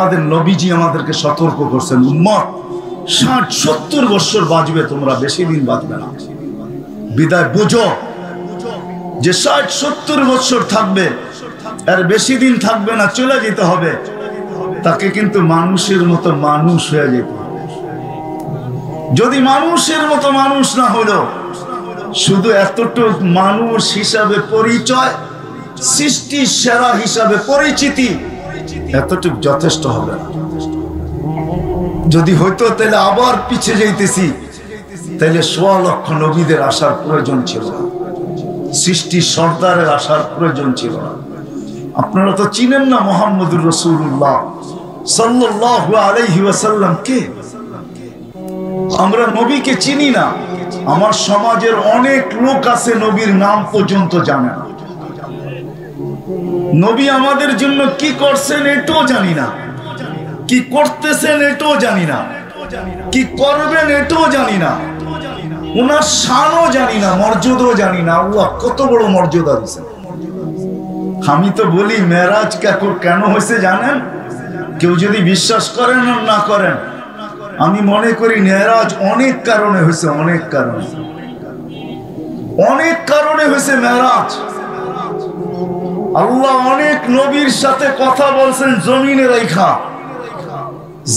আমাদের নবীজি আমাদেরকে সতর্ক করছেন, উম্মত 60-70 বছর বাঁচবে তোমরা, বেশি দিন বাঁচবে না। বিদায় বুঝো যে 60-70 বছর থাকবে, আর বেশি দিন থাকবে না, চলে যেতে হবে। তাকে কিন্তু মানুষের মতো মানুষ হয়ে যেতে হবে। যদি মানুষের মতো মানুষ না হলো, শুধু এতটুক মানুষ হিসাবে পরিচয়, সৃষ্টির সেরা হিসাবে পরিচিতি, এতটুক যথেষ্ট হবে না। যদি হইতো তাহলে আবার পিছিয়ে যাইতেছি, তাহলে 1.25 লক্ষ নবীদের আসার প্রয়োজন ছিল না, সৃষ্টির সর্দারের আসার প্রয়োজন ছিল না। আপনারা তো চিনেন না মুহাম্মদুর রাসূলুল্লাহ সাল্লাল্লাহু আলাইহি ওয়াসাল্লাম কে? আমরা নবীকে চিনি না। আমার সমাজের অনেক লোক আছে নবীর নাম পর্যন্ত জানে না। নবী আমাদের জন্য কি করছেন এটাও জানি না, কি করতেছেন এটাও জানি না, কি করবেন এটাও জানি না, ওনার শানও জানি না, মর্যাদাও জানি না। আল্লাহ কত বড় মর্যাদা দিয়েছেন। আমি তো বলি মেরাজ কেন হয়েছে জানেন? কেউ যদি বিশ্বাস করেন আর না করেন, আমি মনে করি মেরাজ অনেক কারণে হয়েছে, অনেক কারণে হয়েছে মেরাজ। আল্লাহ অনেক নবীর সাথে কথা বলছেন জমিনে রাইখা।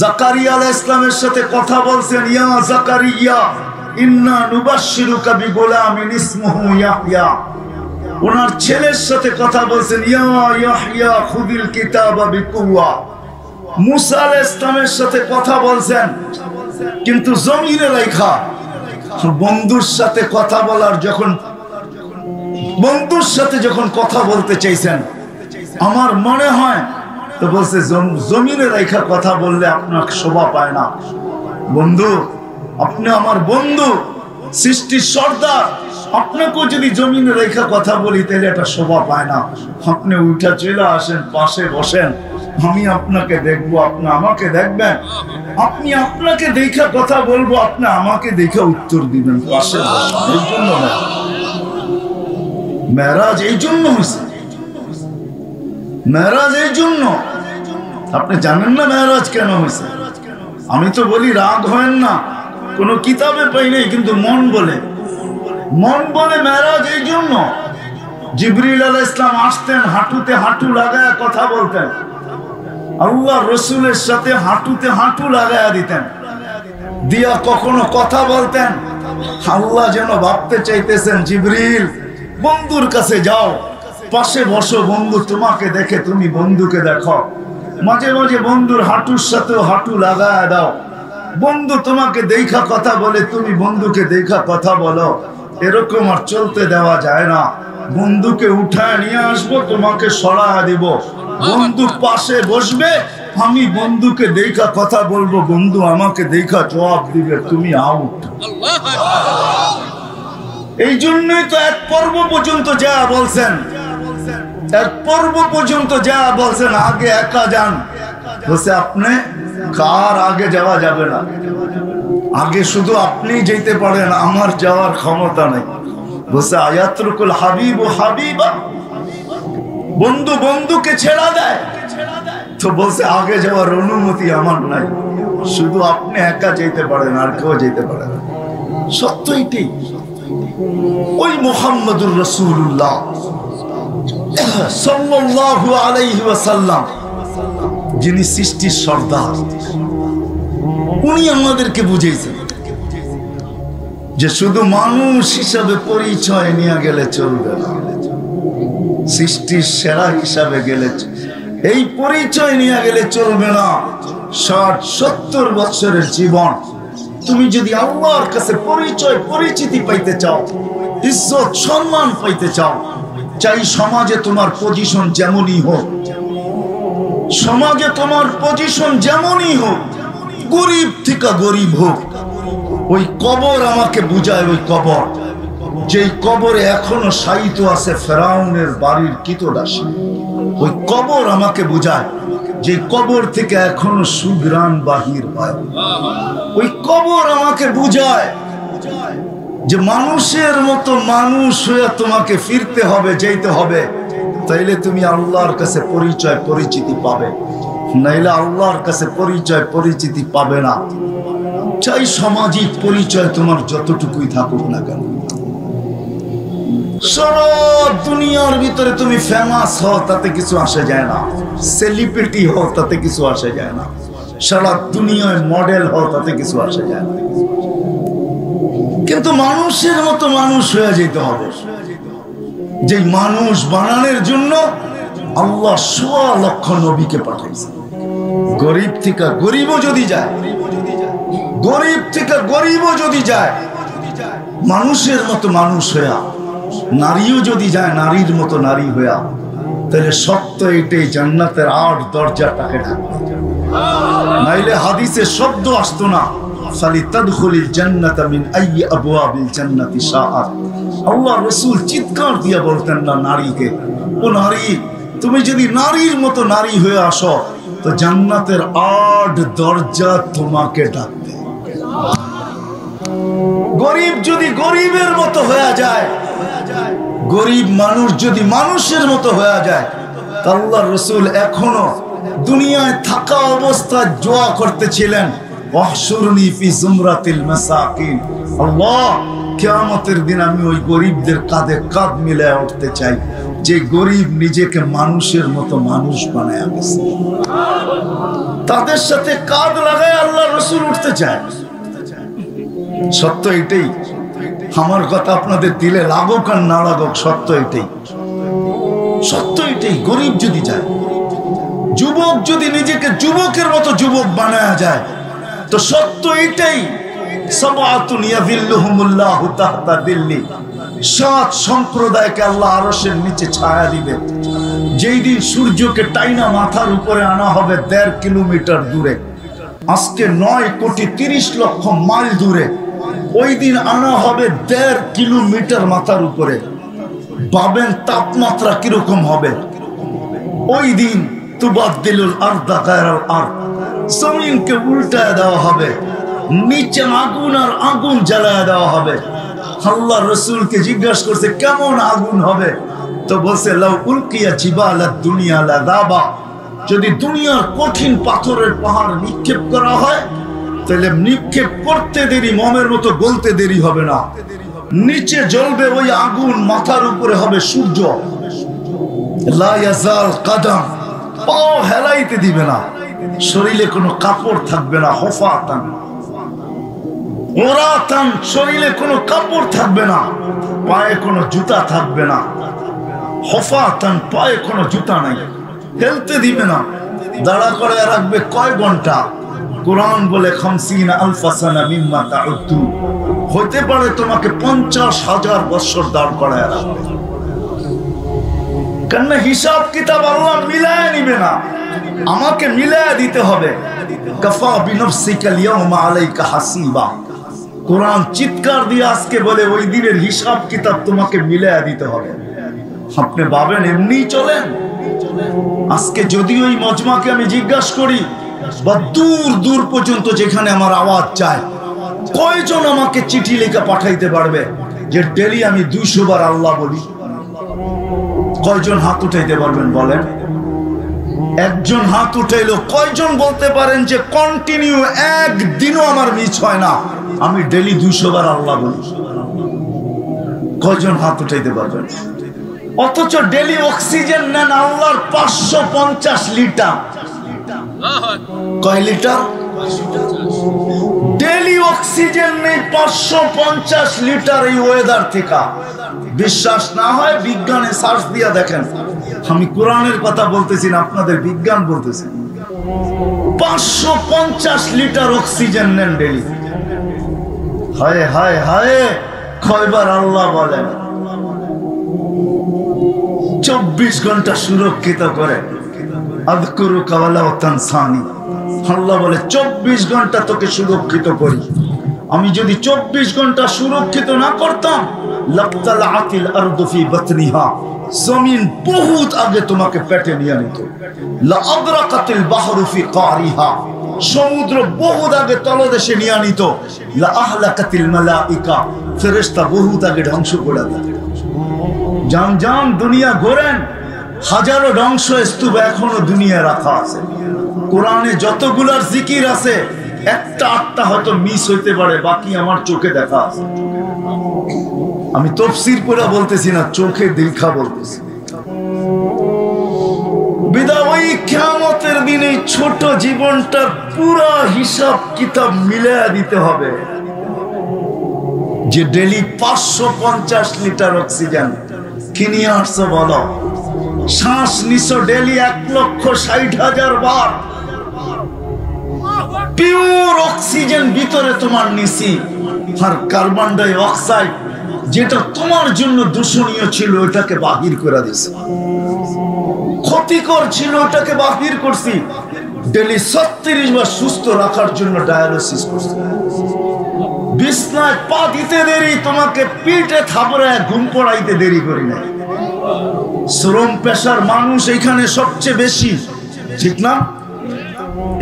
জাকারিয়া আলাইহিস সালামের সাথে কথা বলছেন, ইয়া জাকারিয়া ইন্না নুবাশশিরুকা বিগুলামিন ইসমুহু ইয়াহইয়া। ওনার ছেলের সাথে কথা বলছেন, ইয়া ইয়াহইয়া খুযিল কিতাবা বিকুওয়া। মুসা আলাইহিস সালামের সাথে কথা বলছেন, কিন্তু জমিনে রাইখা। বন্ধুর সাথে কথা বলার বন্ধুর সাথে যখন কথা বলতে চাইছেন, আমার মনে হয় তো বলছে জমিনে রাইখা কথা বললে আপনার শোভা পায় না। বন্ধু, আপনি আমার বন্ধু, সৃষ্টির সর্দার, আপনাকেও যদি জমিনে রেখা কথা বলি তাহলে এটা শোভা পায় না। আপনি উঠা চলে আসেন, পাশে বসেন, আমি আপনাকে দেখবো, আপনি আমাকে দেখবেন। আপনি আপনাকে দেখা কথা বলবো, আপনি আমাকে দেখে উত্তর দিবেন, পাশে বসেন। এই জন্য মেরাজ এই জন্য হয়েছে, মেরাজ এই জন্য। আপনি জানেন না মেরাজ কেন হয়েছে? আমি তো বলি রাগ হয় না, কোন কিতাবে পাই নাই, কিন্তু মন বলে মেরাজ এই জন্য। জিবরিল আলাইহিস সালাম আসতেন, হাঁটুতে হাঁটু লাগায়া কথা বলতেন, আল্লাহ রসুলের সাথে হাঁটুতে হাঁটু লাগায়া দিতেন, দিয়া কখনো কথা বলতেন। আল্লাহ যেন ভাবতে চাইতেছেন, জিবরিল বন্ধুর কাছে যাও, পাশে বসো, বন্ধু তোমাকে দেখে তুমি বন্ধুকে দেখো। মাঝে মাঝে বন্ধুর হাঁটুর সাথেও হাঁটু লাগায়া দাও, বন্ধু তোমাকে দেখা কথা বলে, তুমি বন্ধুকে দেখা কথা বলো। এরকম আর চলতে দেওয়া যায় না। বন্ধুকে উঠায় নিয়ে আসবো, তোমাকে সরায়া দিব, বন্ধু পাশে বসবে, আমি বন্ধুকে দেখা কথা বলবো, বন্ধু আমাকে দেখা জবাব দিবে, তুমি আউট। এই জন্যই তো এক পর্ব পর্যন্ত যা বলছেন, আগে একা যান। বলছে আপনি কার আগে যাওয়া যাবে না, আগে শুধু আপনি যেতে পারেন, আমার যাওয়ার ক্ষমতা নেই। বলছে আয়াতরুকুল হাবিব ও হাবিবা, বন্ধু বন্ধুকে ছেড়া দেয়। তো বলছে আগে যাওয়ার অনুমতি আমার নাই, শুধু আপনি একা যেতে পারেন, আর কেউ যেতে পারে না। সত্য এটাই। ওই মুহাম্মদুর রাসূলুল্লাহ সাল্লাল্লাহু আলাইহি ওয়াসাল্লাম, যিনি সৃষ্টির সর্দার, উনি আমাদেরকে বুঝিয়েছেন যে শুধু মানুষ হিসাবে পরিচয় নিয়ে গেলে চলবে না, সৃষ্টির সেরা হিসাবে গেলে, এই পরিচয় নিয়ে গেলে চলবে না। 60-70 বছরের জীবন তুমি যদি আল্লাহর কাছে পরিচয় পরিচিতি পাইতে চাও, ইজ্জত সম্মান পাইতে চাও, চাই সমাজে তোমার পজিশন যেমনই হোক, সমাজে তোমার পজিশন যেমনই হোক, গরিব থেকে গরিব হোক, ওই কবর আমাকে বুঝায়, ওই কবর যেই কবরে এখনো শায়িত আছে ফেরাউনের বাড়ির কীটদাসী, ওই কবর আমাকে বুঝায়, যে কবর থেকে এখনো সুঘ্রাণ বাহির হয়। ওই কবর আমাকে বুঝায় যে মানুষের মতো মানুষ হয়ে তোমাকে ফিরতে হবে, যেতে হবে, তাইলে তুমি আল্লাহর কাছে পরিচয় পরিচিতি পাবে। নাইলে আল্লাহর কাছে পরিচয় পরিচিতি পাবে না। চাই সামাজিক পরিচয় তোমার যতটুকুই থাকুক না কেন, সারা দুনিয়ার ভিতরে তুমি ফেমাস হও তাতে কিছু আসে যায় না, সেলিব্রিটি হও তাতে কিছু আসে যায় না, সারা দুনিয়ায় মডেল হও তাতে কিছু আসে যায় না, কিন্তু মানুষের মতো মানুষ হয়ে যেতে হবে। যে মানুষ বানানোর জন্য আল্লাহ ১৬ লক্ষ নবীকে পাঠাইছে। গরিব থেকে গরিবও যদি যায়, গরিব থেকে গরিবও যদি যায় মানুষের মতো মানুষ হইয়া, নারীও যদি যায় নারীর মতো নারী হইয়া, তাহলে সত্য এটাই জান্নাতের ৮ দরজাটাকে ঢাকবে। নাইলে হাদিসে শব্দ আসতো না, ফালিতাদখুলিল জান্নাতা মিন আইয়ি আবওয়াবিল জান্নাতি শাআত। আল্লাহ রাসূল চিৎকার দিয়ে বলতেন না নারীকে, ও নারী, তুমি যদি নারীর মতো নারী হয়ে আসো তো জান্নাতের ৮ দরজা তোমাকে ডাকবে। গরিব যদি গরিবের মতো হয়ে যায়, গরিব মানুষ যদি মানুষের মতো হয়ে যায়, আল্লাহ রাসূল এখনো দুনিয়ায় থাকা অবস্থায় দোয়া করতেছিলেন, ওয়াহশুরনি ফি জুমরাতিল মাসাকিন। আল্লাহ, কিয়ামতের দিন আমি ওই গরিবদের কাঁধে কাঁধ মিলায় উঠতে চাই যে গরিব নিজেকে মানুষের মতো মানুষ বানায় গেছে। তাদের সাথে কাঁধ লাগায় আল্লাহ রাসূল উঠতে চায়। সত্য এটাই। আমার কথা আপনাদের দিলে লাগুক আর না লাগুক, সত্য এটাই, সত্য এটাই। গরিব যদি যায়, যুবক যদি নিজেকে যুবকের মতো যুবক বানায়া যায়, তো সত্য এটাই, সাবআতুন ইয়াযিল্লুহুমুল্লাহু তাহতা দিল্লি, ৭ সম্প্রদায়কে আল্লাহ আরশের নিচে ছায়া দিবে। যেই দিন সূর্যকে টাইনা মাথার উপরে আনা হবে ১.৫ কিলোমিটার দূরে, আজকে ৯,৩০,০০,০০০ মাইল দূরে, ওই দিন আনা হবে ১.৫ কিলোমিটার মাথার উপরে। ভাবেন তাপমাত্রা কিরকম হবে ওই দিন। তুবাদদিলুল আরদা গায়রাল আরদ, জমিনকে উল্টায় দেওয়া হবে, নিচে আগুন আর আগুন জ্বালায় দেওয়া হবে। আল্লাহ রাসূলকে জিজ্ঞাসা করছে কেমন আগুন হবে, তো বলছে লাউ উলকিয়া জিবালাদ দুনিয়া লাযাবা, যদি দুনিয়ার কঠিন পাথরের পাহাড় নিক্ষেপ করা হয় তাহলে নিক্ষেপ করতে দেরি, মমের মতো গলতে দেরি হবে না। নিচে জ্বলবে ওই আগুন, মাথার উপরে হবে সূর্য, লা ইয়াজাল কাদাম, পাও হেলাইতে দিবে না, শরীরে কোনো কাপড় থাকবে না, হুফাতান ওরাতান, শরীরে কোনো কাপড় থাকবে না, পায়ে কোনো জুতা থাকবে না, হুফাতান, পায়ে কোনো জুতা নাই, হেলতে দিবে না, দাঁড়া করে রাখবে কয় ঘন্টা। কুরআন বলে ৫০ আলফা সানা মিম্মা তাউদ্দু, হতে পারে তোমাকে ৫০,০০০ বছর দাঁড় করায় রাখবে। কেন হিসাব কিতাব আল্লাহ মিলায় নিবে না, আমাকে মিলায় দিতে হবে। কাফা বিনফসিকা আল-ইয়াওমা আলাইকা হাসিবা, কুরআন চিৎকার দিয়ে আজকে বলে ওই দিনের হিসাব কিতাব তোমাকে মিলায় দিতে হবে। আপনি ভাবেন এমনি চলেন? আজকে যদি ওই মজমাকে আমি জিজ্ঞাসা করি বা দূর দূর পর্যন্ত যেখানে আমার আওয়াজ যায়, কয়জন আমাকে চিঠি লেখা পাঠাইতে পারবে যে ডেলি আমি ২০০ বার আল্লাহ বলি? কয়জন হাত উঠাইতে পারবেন বলেন? একজন হাত উঠাইলো। কয়জন বলতে পারেন যে কন্টিনিউ একদিনও আমার মিস হয় না, আমি ডেলি ২০০ বার আল্লাহ বলি? কয়জন হাত উঠাইতে পারবেন? অথচ ডেলি অক্সিজেন নেন আল্লাহর ৫৫০ লিটার। কয় লিটার? ডেলি অক্সিজেন নেই ৫৫০ লিটার এই ওয়েদার থেকে। বিশ্বাস না হয় বিজ্ঞানে সার্চ দিয়ে দেখেন। আমি কোরআনের কথা বলতেছি না, আপনাদের বিজ্ঞান বলতেছি। ৫৫০ লিটার অক্সিজেন নেন ডেলি। হায় হায় হায়, কয়বার আল্লাহ বলেন? ২৪ ঘন্টা সুরক্ষিত করে। আযকুরুকা ওয়ালা তানসানি, আল্লাহ বলে ২৪ ঘন্টা তোকে সুরক্ষিত করি। আমি যদি ২৪ ঘন্টা সুরক্ষিত না করতাম, লাক্তালাতিল আরদু ফি বাতনিহা, জমিন বহুত আগে তোমাকে পেটে নিয়ে নিত। লা আদরাকাতিল বাহরু ফি কারিহা, সমুদ্র বহুত আগে তলদেশে নিয়ে নিত। লা আহলাকাতিল মালাইকা, ফেরেশতা বহুত আগে ধ্বংস করে দিত। জান জান দুনিয়া ঘোরেন, হাজারো ধ্বংস স্তূপ এখনো দুনিয়া রাখা আছে। কোরআনে যতগুলার জিকির আছে একটা আটটা হয়তো মিস হইতে পারে, বাকি আমার চোখে দেখা আছে। আমি তাফসীর পড়া বলতেছি না, চোখে দেখা বলতেছি। বিদা ওই কিয়ামতের দিনে ছোট জীবনটার পুরা হিসাব কিতাব মিলায়া দিতে হবে। যে ডেলি 550 লিটার অক্সিজেন কিনে আসছো বলো, শ্বাস নিছো ডেলি 1,60,000 বার, পিওর অক্সিজেন ভিতরে তোমার নিছি, আর কার্বন ডাই অক্সাইড যেটা তোমার জন্য দূষণীয় ছিল ওটাকে বাহির করে দিছি, ক্ষতিকর ছিল ওটাকে বাহির করছি। ডেলি 36 বার সুস্থ রাখার জন্য ডায়ালিসিস করছি। বিছনায় পা দিতে দেরি, তোমাকে পিঠে থাপড়ায় ঘুম পড়াইতে দেরি করি না। শ্রম পেশার মানুষ এখানে সবচেয়ে বেশি, ঠিক না?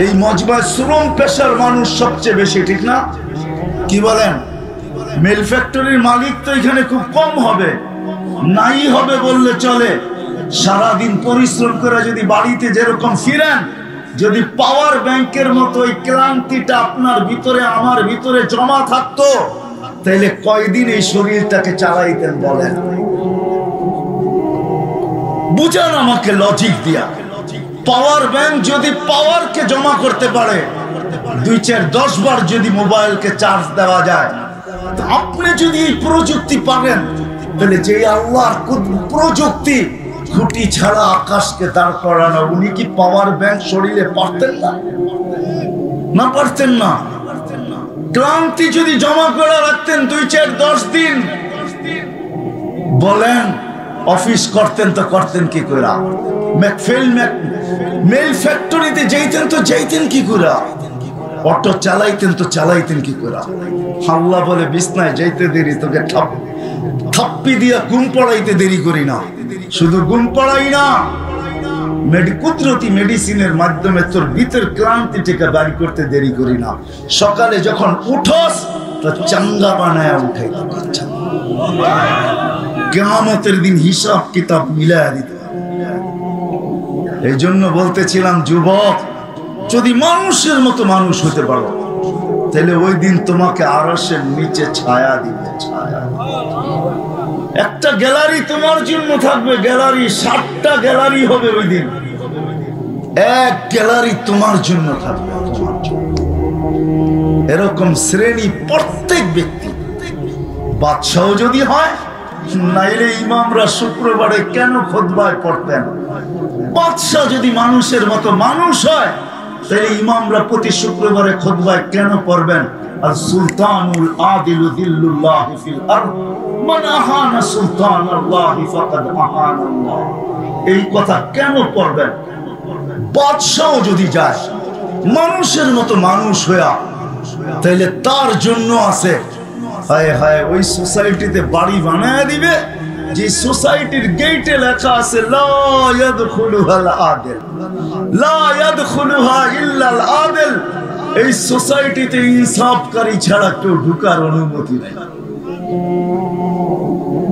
এই মজবায় শ্রম পেশার মানুষ সবচেয়ে বেশি, ঠিক না? কি বলেন? মিল ফ্যাক্টরির মালিক তো এখানে খুব কম হবে, নাই হবে বললে চলে। সারাদিন পরিশ্রম করে যদি বাড়িতে যেরকম ফিরেন, যদি পাওয়ার ব্যাংকের মতো ওই ক্লান্তিটা আপনার ভিতরে আমার ভিতরে জমা থাকতো, তাহলে কয়দিন এই শরীরটাকে চালাইতেন বলেন? বুঝান আমাকে লজিক দিয়া। পাওয়ার ব্যাংক যদি পাওয়ারকে জমা করতে পারে, 2-4-10 বার যদি মোবাইলকে চার্জ দেওয়া যায়, আপনি যদি এই প্রযুক্তি পাবেন, তাহলে যে আল্লাহর প্রযুক্তি খুঁটি ছাড়া আকাশকে দাঁড় করানো, উনি কি পাওয়ার ব্যাংক শরীরে পারতেন না? না পারতেন না? ক্লান্তি যদি জমা করে রাখতেন 2-4-10 দিন, বলেন অফিস করতেন তো করতেন কি করে? মেল ফ্যাক্টরিতে যাইতেন কি করে? অটো চালাইতেন তো চালাইতেন কি করে? আল্লাহ বলে বিছনায় যাইতে দেরি, তোকে থাপ্পি দিয়া ঘুম পড়াইতে দেরি করি না। শুধু ঘুম পড়াই না, কুদরতি মেডিসিনের মাধ্যমে তোর ভিতর ক্লান্তি থেকে বাড়ি করতে দেরি করি না। সকালে যখন উঠোস তো চাঙ্গা বানায় উঠাইতে পারছ। কিয়ামতের দিন হিসাব কিতাব মিলায়া দিতে। এই জন্য বলতেছিলাম, যুবক, যদি মানুষের মতো মানুষ হতে পারো, তাহলে ওই দিন তোমাকে আরশের নিচে ছায়া দিবে, ছায়া। একটা গ্যালারি তোমার জন্য থাকবে, গ্যালারি 60টা গ্যালারি হবে ওই দিন। এক গ্যালারি তোমার জন্য থাকবে, তোমার জন্য। এরকম শ্রেণী প্রত্যেক ব্যক্তি। বাদশাহ যদি হয়, নাইলে ইমামরা শুক্রবারে কেন খুতবায় পড়তেন? বাদশাহ যদি মানুষের মতো মানুষ হয়, তাহলে ইমামরা প্রতি শুক্রবারে খুতবায় কেন পড়বেন? আর সুলতানুল আদিলু দিল্লুল্লাহি ফিল আরদ, মান আহানা সুলতানাল্লাহি ফাকাদ আহানাল্লাহ। এই কথা কেন পড়বেন? বাদশাহ যদি যায় মানুষের মতো মানুষ হইয়া, তাহলে তার জন্য আছে, হায় হায়, ওই সোসাইটিতে বাড়ি বানায় দিবে যে সোসাইটির গেটে লেখা আছে লা ইয়াদখুলুহাল আদিল, লা ইয়াদখুলুহা ইল্লাল আদিল। এই সোসাইটিতে ইনসাফকারী ছাড়া কেউ ঢোকার অনুমতি নেই।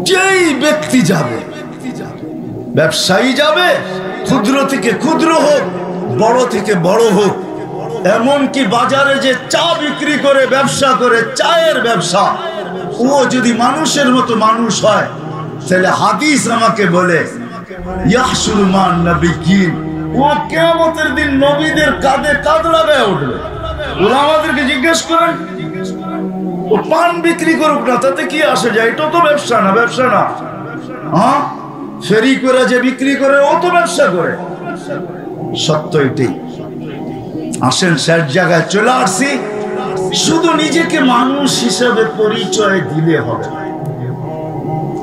যেই ব্যক্তি যাবে, ব্যবসায়ী যাবে, ক্ষুদ্র থেকে ক্ষুদ্র হোক, বড় থেকে বড় হোক, এমনকি বাজারে যে চা বিক্রি করে ব্যবসা করে, চায়ের ব্যবসা, ও যদি মানুষের মতো মানুষ হয়, তাহলে হাদিস আমাকে বলে ইয়াহশুরু মান নবিয়্যিন, ও কিয়ামতের দিন নবীদের কাঁধে কাঁধ লাগায় উঠবে। ওরা আমাদেরকে জিজ্ঞেস করেন, ও পান বিক্রি করুক না, তাতে কি আসে যায়? এটা তো ব্যবসা না, ব্যবসা না। হ্যাঁ, ফেরি করে যে বিক্রি করে ও তো ব্যবসা করে। সত্য এটাই। আসেন, শেষ জায়গায় চলে আসছি। শুধু নিজেকে মানুষ হিসাবে পরিচয় দিলে হবে না,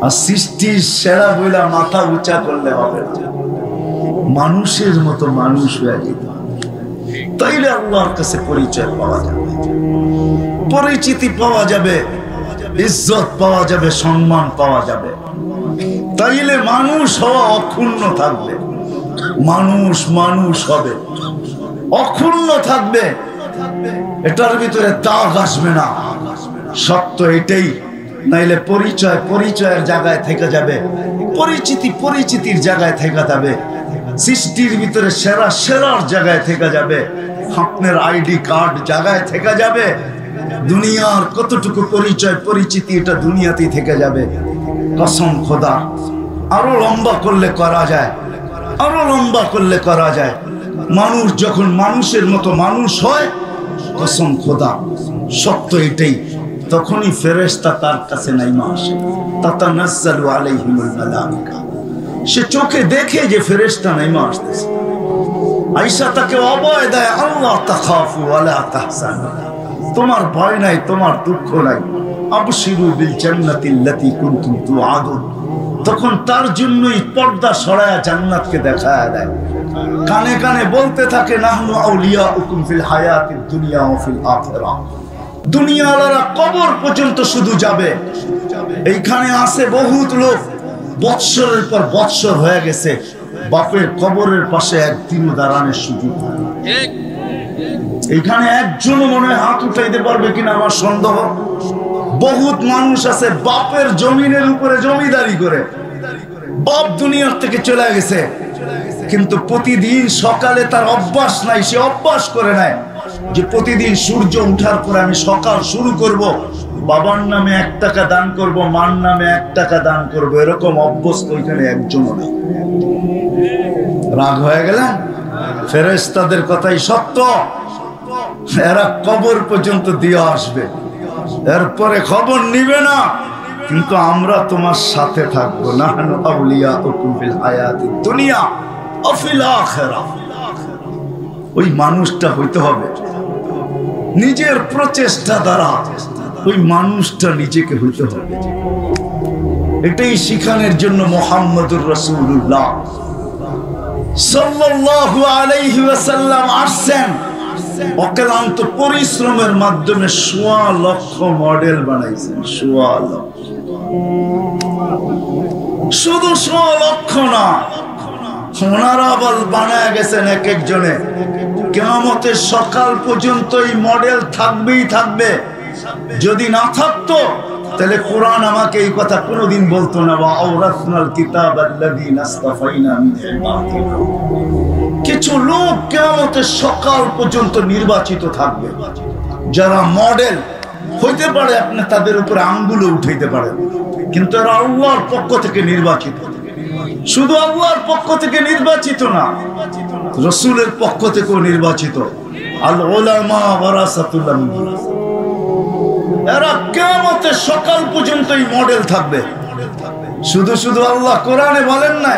আর সৃষ্টির সেরা বইলা মাথা উঁচা করলে হবে না। মানুষের মতো মানুষ হয়ে যেতে হবে, তাইলে আল্লাহর কাছে পরিচয় পাওয়া যাবে, পরিচিতি পাওয়া যাবে, ইজ্জত পাওয়া যাবে, সম্মান পাওয়া যাবে। তাইলে মানুষ হওয়া অক্ষুণ্ণ থাকবে। মানুষ মানুষ হবে, অক্ষুণ্ণ থাকবে, এটার ভিতরে দাগ আসবে না। সত্য এটাই। নাইলে পরিচয় পরিচয়ের জায়গায় থেকে যাবে, পরিচিতি পরিচিতির জায়গায় থেকে যাবে, সৃষ্টির ভিতরে সেরা সেরার জায়গায় থেকে যাবে, আপনার আইডি কার্ড জায়গায় থেকে যাবে, দুনিয়ার কতটুকু পরিচয় পরিচিতি এটা দুনিয়াতেই থেকে যাবে। কসম খোদা, আরো লম্বা করলে করা যায়, আরো লম্বা করলে করা যায়। মানুষ যখন মানুষের মতো মানুষ হয়, কসম খোদা সত্য এটাই, তখনই ফেরেশতা তার কাছে নাইমা আসে। তাতানাজ্জালু আলাইহিমুল মালাইকা, সে চোখে দেখে যে ফেরেশতা নাইমা আসতেছে। আয়েশা তাকে অভয় দেয়, আল্লাহ তাখাফু ওয়ালা তাহজানু, তোমার ভয় নাই, তোমার দুঃখ নাই। আবশিরু বিল জান্নাতিল্লাতী কুনতুম তুআদুন, তখন তার জন্যই পর্দা সরায়া জান্নাতকে দেখায়া দেয়। কানে কানে বলতে থাকে, নাহনু আউলিয়াউকুম ফিল হায়াতিদ দুনিয়া ওয়া ফিল আখিরাহ, দুনিয়াওয়ালারা কবর পর্যন্ত শুধু যাবে। এইখানে আছে বহুত লোক বৎসরের পর বৎসর হয়ে গেছে, বাপের কবরের পাশে একদিনও দাঁড়ানোর সুযোগ হয়। এইখানে একজনও মনে হয় হাত উঠাইতে পারবে কিনা আমার সন্দেহ। বহুত মানুষ আছে বাপের জমিনের উপরে জমিদারি করে, বাপ দুনিয়ার থেকে চলে গেছে, কিন্তু প্রতিদিন সকালে তার অভ্যাস নাই, সে অভ্যাস করে নেয় যে প্রতিদিন সূর্য উঠার পরে আমি সকাল শুরু করব, বাবার নামে 1 টাকা দান করব, মার নামে 1 টাকা দান করব। এরকম অভ্যস্ত ওইখানে একজনও নেই। রাগ হয়ে গেলেন? ফেরেশতাদের কথাই সত্য, এরা কবর পর্যন্ত দিয়ে আসবে, এরপরে খবর নিবে না, কিন্তু আমরা তোমার সাথে থাকবো। নাহনু আউলিয়াউকুম ফিল হায়াতিদ দুনিয়া ওয়া ফিল আখিরাহ। ওই মানুষটা হইতে হবে নিজের প্রচেষ্টা দ্বারা, ওই মানুষটা নিজেকে হইতে হবে। এটাই শিখানোর জন্য মুহাম্মদুর রাসূলুল্লাহ সাল্লাল্লাহু আলাইহি ওয়াসাল্লাম আসছেন। অক্লান্ত পরিশ্রমের মাধ্যমে 1.25 লক্ষ মডেল বানাইছেন। 1.25 লক্ষ, শুধু 1.25 লক্ষ না, ওনারা আবার বানায় গেছেন এক একজনে। কিয়ামতের সকাল পর্যন্ত এই মডেল থাকবেই থাকবে। যদি না থাকতো তাহলে কোরআন আমাকে এই কথা কোনোদিন বলতো না, ওয়া আওরাসনাল কিতাবাল্লাযী নাসতাফাইনা মিন ইবাদিনা। কিছু লোক কিয়ামতের সকাল পর্যন্ত নির্বাচিত থাকবে, যারা মডেল হইতে পারে, আপনি তাদের উপরে আঙ্গুলে উঠাইতে পারেন, কিন্তু এরা আল্লাহর পক্ষ থেকে নির্বাচিত। শুধু আল্লাহর পক্ষ থেকে নির্বাচিত না, রাসূলের পক্ষ থেকেও নির্বাচিত। আল উলামা ওয়ারাসাতুল আমবিয়া, এরা কিয়ামতের সকাল পর্যন্ত এই মডেল থাকবে। শুধু শুধু আল্লাহ কোরআনে বলেন না,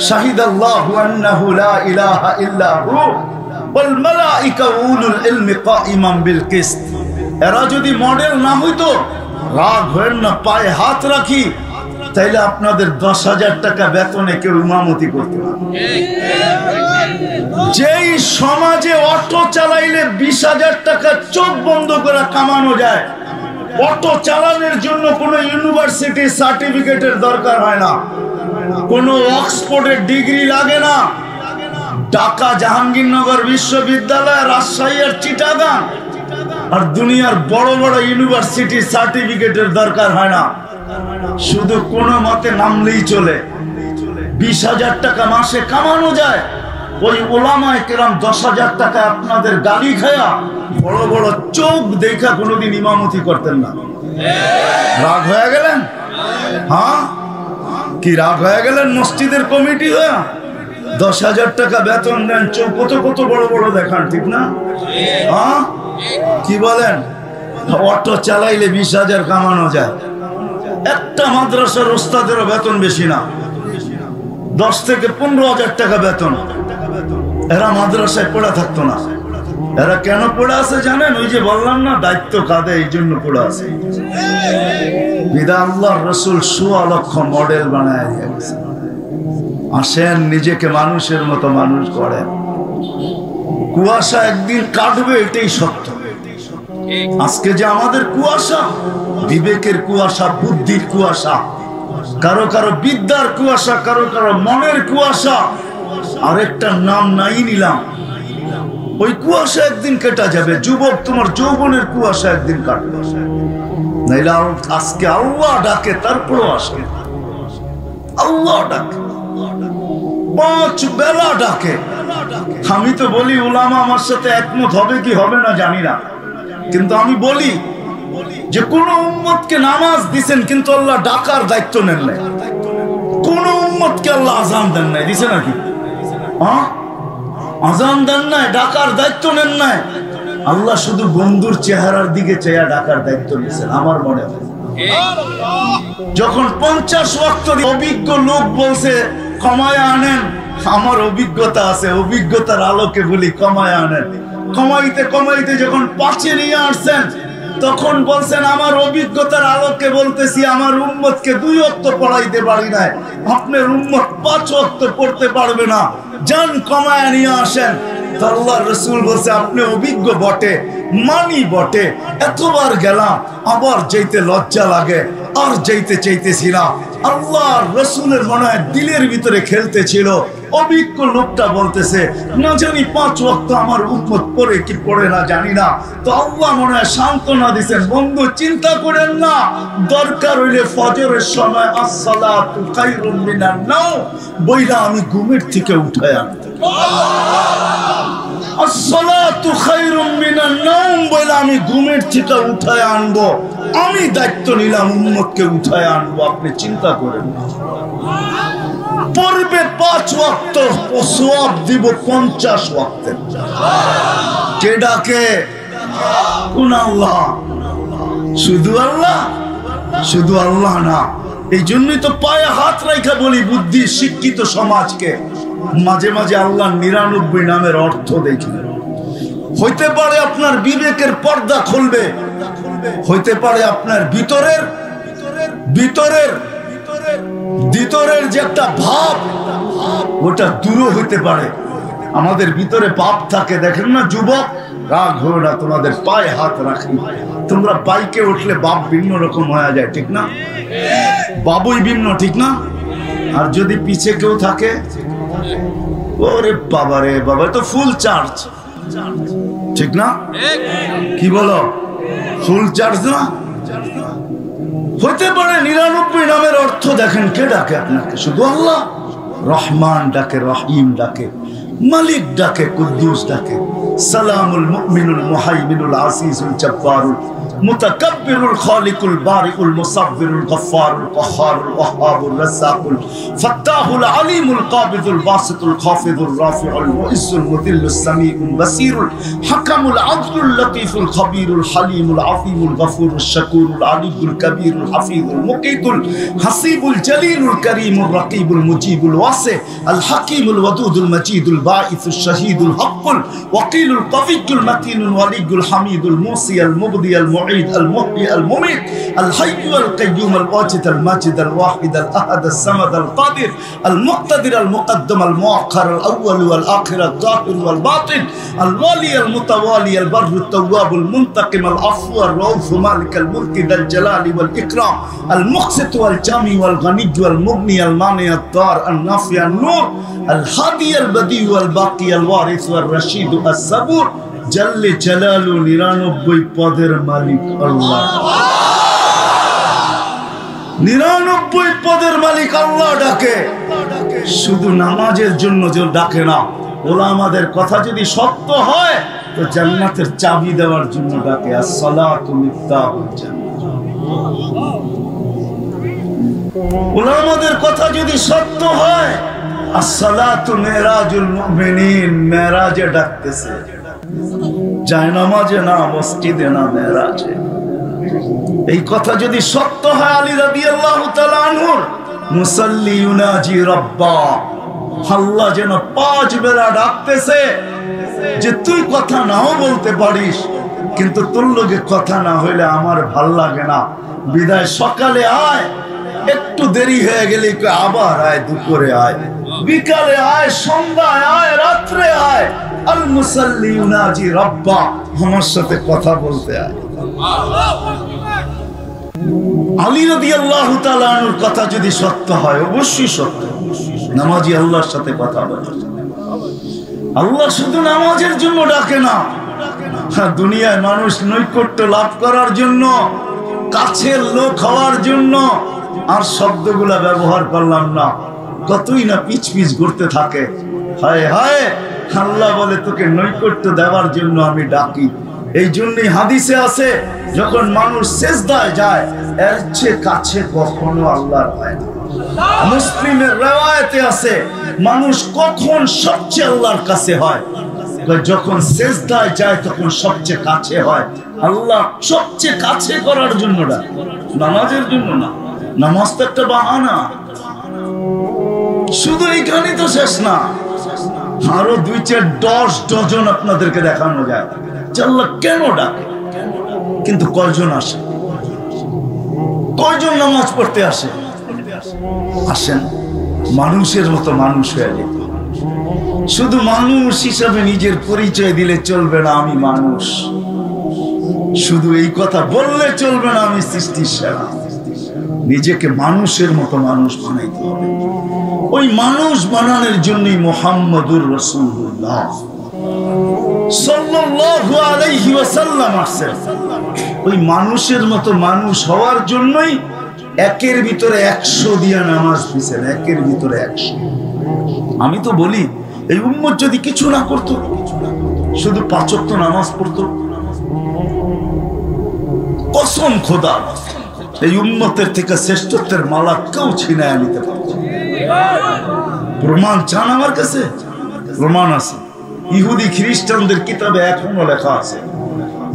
শাহিদাল্লাহু আন্নাহু লা ইলাহা ইল্লা হু ওয়াল মালাইকা উলুল ইলমি কাইমান বিল কিসত। এরা যদি মডেল না হইতো, রাগ হয়েন না, পায়ে হাত রাখি, তাইলে আপনাদের 10,000 টাকা বেতনে কেউ ইমামতি করতে না। যেই সমাজে অটো চালাইলে 20,000 টাকা চোখ বন্ধ করে কামানো যায়, অটো চালানোর জন্য কোনো ইউনিভার্সিটি সার্টিফিকেটের দরকার হয় না, কোনো অক্সফোর্ডের ডিগ্রি লাগে না, ঢাকা জাহাঙ্গীরনগর বিশ্ববিদ্যালয়, রাজশাহী আর চিটাগাং আর দুনিয়ার বড় বড় ইউনিভার্সিটি সার্টিফিকেটের দরকার হয় না, শুধু কোনো মতে নামলেই চলে। 20,000 টাকা মাসে কামানো যায়। ওই ওলামায়ে কেরাম 10,000 টাকা আপনাদের গালি খায়া বড় বড় চোখ দেখা কোনোদিন ইমামতি করতেন না। রাগ হয়ে গেলেন? হ্যাঁ, কি রাগ হয়ে গেলেন? মসজিদের কমিটি হয়ে 10,000 টাকা বেতন দেন, চোখ কত কত বড় বড় দেখান, ঠিক না? হ্যাঁ, কি বলেন? অটো চালাইলে 20,000 কামানো যায়। একটা মাদ্রাসার ওস্তাদেরও বেতন বেশি না, 10 থেকে 15,000 টাকা বেতন। এরা মাদ্রাসায় পড়া থাকতো না। এরা কেন পড়ে আছে জানেন? ওই যে বললাম না, দায়িত্ব কাঁধে, এই জন্য পড়ে আছে। বিদা আল্লাহর রাসূল 1.25 লক্ষ মডেল বানায় দিয়ে গেছে। আসেন, নিজেকে মানুষের মতো মানুষ করেন। কুয়াশা একদিন কাটবে, এটাই সত্য। আজকে যে আমাদের কুয়াশা, বিবেকের কুয়াশা, বুদ্ধির কুয়াশা, কারো কারো বিদ্যার কুয়াশা, কারো কারো মনের কুয়াশা, আরেকটা নাম নাই নিলাম। ওই কুয়াশা একদিন কেটে যাবে। যুবক, তোমার যৌবনের কুয়াশা একদিন কাটবে। নাইলে আজকে আল্লাহ ডাকে, তারপরও আসে। আল্লাহ ডাকে, 5 বেলা ডাকে। আমি তো বলি উলামা আমার সাথে একমত হবে কি হবে না জানি না, কিন্তু আমি বলি যে কোন উম্মতকে নামাজ দিছেন কিন্তু আল্লাহ ডাকার দায়িত্ব নেন নাই। কোন উম্মতকে আল্লাহ আযান দেন নাই, দিছে নাকি? আযান দেন নাই, ডাকার দায়িত্ব নেন নাই। আল্লাহ শুধু বন্ধুর চেহারার দিকে চেয়ে ডাকার দায়িত্ব নিয়েছেন আমার মনে হয়। যখন 50 ওয়াক্ত অভিজ্ঞ লোক বলছে কমায় আনেন, আমার অভিজ্ঞতা আছে, অভিজ্ঞতার আলোকে বলি কমায় আনেন। কমাইতে কমাইতে যখন 5-এ নিয়ে আসছেন তখন বলছেন আমার অভিজ্ঞতার আলোকে বলতেছি আমার উম্মতকে 2 ওয়াক্ত পড়াইতে পারি না, আপনার উম্মত 5 ওয়াক্ত পড়তে পারবে না, যান কমায় নিয়ে আসেন। আল্লাহর রাসূল বলছে আপনি অভিজ্ঞ বটে, মানি বটে, এতবার গেলাম আবার যেতে লজ্জা লাগে, আর যেতে চাইতেছি না। আল্লাহর রাসূলের মনে হয় দিলের ভিতরে খেলতেছিল। অভিজ্ঞ লোকটা বলতেছে না জানি 5 ওয়াক্ত আমার উম্মত পড়ে কি পড়ে না জানি না। তো আল্লাহ মনে হয় সান্ত্বনা দিয়েছেন, বন্ধু চিন্তা করেন না, দরকার হইলে ফজরের সময় আসসালাতু খায়রুম মিনান নাওম বইলা আমি ঘুমের থেকে উঠায় আনতে, আসসালাতু খায়রুম মিনান নাওম বইলা আমি ঘুমের থেকে উঠায় আনবো। আমি দায়িত্ব নিলাম উম্মতকে উঠায় আনবো, আপনি চিন্তা করেন না। পড়বে 5 ওয়াক্ত, সওয়াব দিব 50 ওয়াক্তের। কে ডাকে? কোন আল্লাহ? শুধু আল্লাহ? শুধু আল্লাহ না। এই জন্যই তো পায়ে হাত রাখা বলি বুদ্ধি শিক্ষিত সমাজকে মাঝে মাঝে আল্লাহ 99 নামের অর্থ দেখি। হইতে পারে আপনার বিবেকের পর্দা খুলবে, হইতে পারে আপনার ভিতরের যে একটা ভাব ওটা দূর হইতে পারে। আমাদের ভিতরে পাপ থাকে, দেখেন না যুবক, রাগ হলো না, তোমাদের পায়ে হাত রাখি। তোমরা বাইকে উঠলে বাপ ভিন্ন রকম হয়ে যায়, ঠিক না? বাবুই ভিন্ন, ঠিক না? আর যদি পিছে কেউ থাকে, ওরে বাবা রে বাবা, তো ফুল চার্জ, ঠিক না? কি বলো, ফুল চার্জ না? হতে পারে 99 নামের অর্থ দেখেন কে ডাকে আপনাকে? শুধু আল্লাহ। রহমান ডাকে, রহিম ডাকে, মালিক ডাকে, কুদ্দুস ডাকে, সালামুল মুমিনুল মুহাইমিনুল আসিসুল জব্বারুল মুতাকাব্বিরুল খালিকুল বারিউল মুসাব্বিরুল গফফারুল কাহ্হারুল ওয়াহ্হাবুর রাজ্জাকুল ফাত্তাহুল আলিমুল কাবিদুল বাসিতুল খাফিদুর রাফিউল মুইজ্জুল মুদিল্লুস সামিউল বাসিরুল হাকামুল আদলুল লতীফুল খাবীরুল হালিমুল আফিমুল গফুরুশ শাকুরুল আলিয়ুল কবীরুল হাফিজুল মুকিতুল হাসিবুল জলিলুল করিমুর রাকিবুল মুজিবুল ওয়াসি আল হাকিমুল ওয়াদুদুল মজিদুল বাঈসুশ শাহীদুল হক্কুল ওয়াকিলুল কবিয়্যুল মাতিনুল ওয়ালিয়ুল হামিদুল মুসি আল মুবদি আল المعيد المحيي المميت الحي القيوم الواجد الماجد الواحد الأحد الصمد القادر المقتدر المقدم المؤخر الأول والآخر الظاهر والباطن الوالي المتوالي البر التواب المنتقم العفو الرؤوف مالك الملك ذا الجلال والإكرام المقسط والجامع والغني والمغني المانع الضار النافع النور الهادي البديع والباقي الوارث والرشيد الصبور জাল্লে জালালু 99 পদের মালিক আল্লাহ। 99 পদের মালিক আল্লাহ ডাকে। শুধু নামাজের জন্য যে ডাকে না, ওলামাদের কথা যদি সত্য হয় তো জান্নাতের চাবি দেওয়ার জন্য ডাকে। আসসালাতু মিফতাহুল জান্নাহ। ওলামাদের কথা যদি সত্য হয়, আসসালাতু মিরাজুল মুমিনিন, মেরাজে ডাকতেছে, যায় নামাজে না, মসজিদে না, মেরাজে। এই কথা যদি সত্য হয়, আলী রাদিয়াল্লাহু তাআলা আনহুর মুসাল্লি ইউনাজি রাব্বা, আল্লাহ যেন 5 বেলা ডাকতেছে যে তুই কথা নাও বলতে পারিস, কিন্তু তোর লগে কথা না হইলে আমার ভাল লাগে না, বিদায় সকালে আয়, একটু দেরি হয়ে গেলে আবার আয়, দুপুরে আয়, বিকালে আয়, সন্ধ্যায় আয়, রাত্রে আয়। আল মুসাল্লি ইউনাজি রাব্বা, আমার সাথে কথা বলতে আয়। আলী রাদিয়াল্লাহু তাআলা আনহুর কথা যদি সত্য হয়, অবশ্যই সত্য, নামাজি আল্লাহর সাথে কথা বলে। আল্লাহ শুধু নামাজের জন্য ডাকে না, দুনিয়ায় মানুষ নৈকট্য লাভ করার জন্য, কাছের লোক হওয়ার জন্য, আর শব্দগুলা ব্যবহার করলাম না, কতই না পিছ পিছ ঘুরতে থাকে। হায় হায়, আল্লাহ বলে তোকে নৈকট্য দেওয়ার জন্য আমি ডাকি। এই জন্যই হাদিসে আছে, যখন মানুষ সিজদায় যায় এর চেয়ে কাছে কখনো আল্লাহর হয় না। মুসলিমের রওয়ায়েতে আছে, মানুষ কখন সবচেয়ে আল্লাহর কাছে হয়? যখন সিজদায় যায় তখন সবচেয়ে কাছে হয়। আল্লাহ সবচেয়ে কাছে করার জন্য না, নামাজের জন্য না। নামাজ তো একটা বাহানা। শুধু এইখানেই তো শেষ না, আরো 2-4 ডজন আপনাদেরকে দেখানো যায় যে আল্লাহ কেন ডাকে। কিন্তু কয়জন আসে? কয়জন নামাজ পড়তে আসে? আসেন মানুষের মতো মানুষ হয়ে যেত। শুধু মানুষ হিসাবে নিজের পরিচয় দিলে চলবে না, আমি মানুষ। শুধু এই কথা বললে চলবে না, আমি সৃষ্টির সেরা। নিজেকে মানুষের মতো মানুষ বানাইতে হবে। ওই মানুষ বানানোর জন্যই মুহাম্মদুর রাসূলুল্লাহ সাল্লাল্লাহু আলাইহি ওয়াসাল্লাম আসছেন। ওই মানুষের মতো মানুষ হওয়ার জন্যই একের ভিতরে 100 দিয়া নামাজ দিয়েছেন, একের ভিতরে 100। আমি তো বলি, এই উম্মত যদি কিছু না করতো, শুধু 5 ওয়াক্ত নামাজ পড়তো, কসম খোদা এই উম্মতের থেকে শ্রেষ্ঠত্বের মালা কেউ ছিনায় নিতে পারত। প্রমাণ চান আমার কাছে? প্রমাণ আছে। ইহুদি খ্রিস্টানদের কিতাবে এখনো লেখা আছে,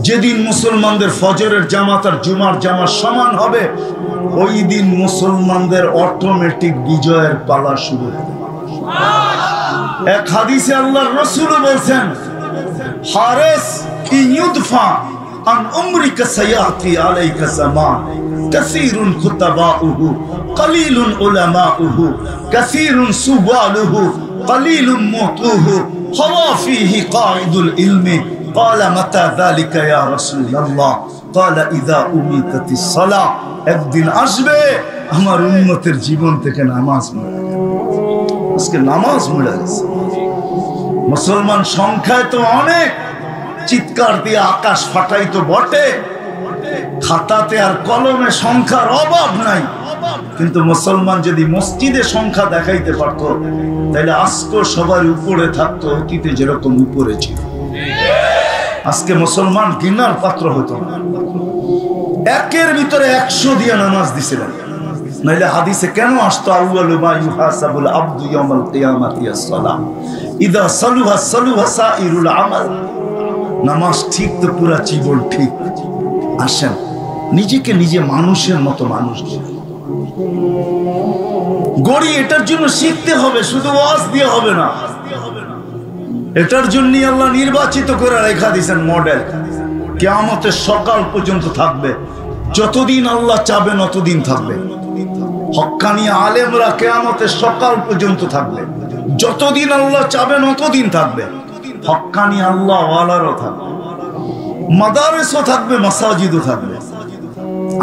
যেদিন মুসলমানদের ফজরের জামাত আর জুমার জামাত সমান হবে, ওই দিন মুসলমানদের অটোমেটিক বিজয়ের পালা শুরু হবে। এক হাদিসে আল্লাহর রাসূল বলেন, হারিস ইউদফা আন উমরিকা সায়াতি আলাইকা জামান কাসীরুন খুতাবাউহু কলিলুন উলামাউহু কাসীরুন সুবালুহু কলিলুন মুতুহু হাওয়া ফীহি কাঈদুল ইলমি قال متى ذلك يا رسول الله قال اذا اميتت الصلاه। একদিন আসবে আমার উম্মতের জীবন থেকে নামাজ মুছে যাবে। আজকে নামাজ মুছে গেছে। মুসলমান সংখ্যায় তো অনেক, চিৎকার দিয়ে আকাশ ফাটাই তো বটে, খাতাতে আর কলমে সংখ্যার অভাব নাই। কিন্তু মুসলমান যদি মসজিদে সংখ্যা দেখাইতে পারত, তাহলে আজকে সবার উপরে থাকতো, অতীতে যেরকম উপরে ছিল। আজকে মুসলমান ঘৃণার পাত্র হতো না। একের ভিতরে 100 দিয়ে নামাজ দিছিলেন, নাইলে হাদিসে কেন আসতো আউয়ালু মা ইউহাসাবুল আবদু ইয়াউমাল কিয়ামাতি আস-সালাহ ইদা সালুহা সালুহা সাইরুল আমাল। নামাজ ঠিক তো পুরা জীবন ঠিক। আসেন নিজেকে নিজে মানুষের মতো মানুষ গড়ি। এটার জন্য শিখতে হবে, শুধু ওয়াজ দিয়ে হবে না। এটার জন্য আল্লাহ নির্বাচিত করে রেখা দিয়েছেন মডেল, কিয়ামতের সকাল পর্যন্ত থাকবে। যতদিন আল্লাহ চাবেন ততদিন থাকবে। হক্কানি আলেমরা কিয়ামতের সকাল পর্যন্ত থাকবে, যতদিন আল্লাহ চাবেন ততদিন থাকবে। হক্কানি আল্লাহ ওয়ালারও থাকবে, মাদারেসও থাকবে, মাসাজিদও থাকবে।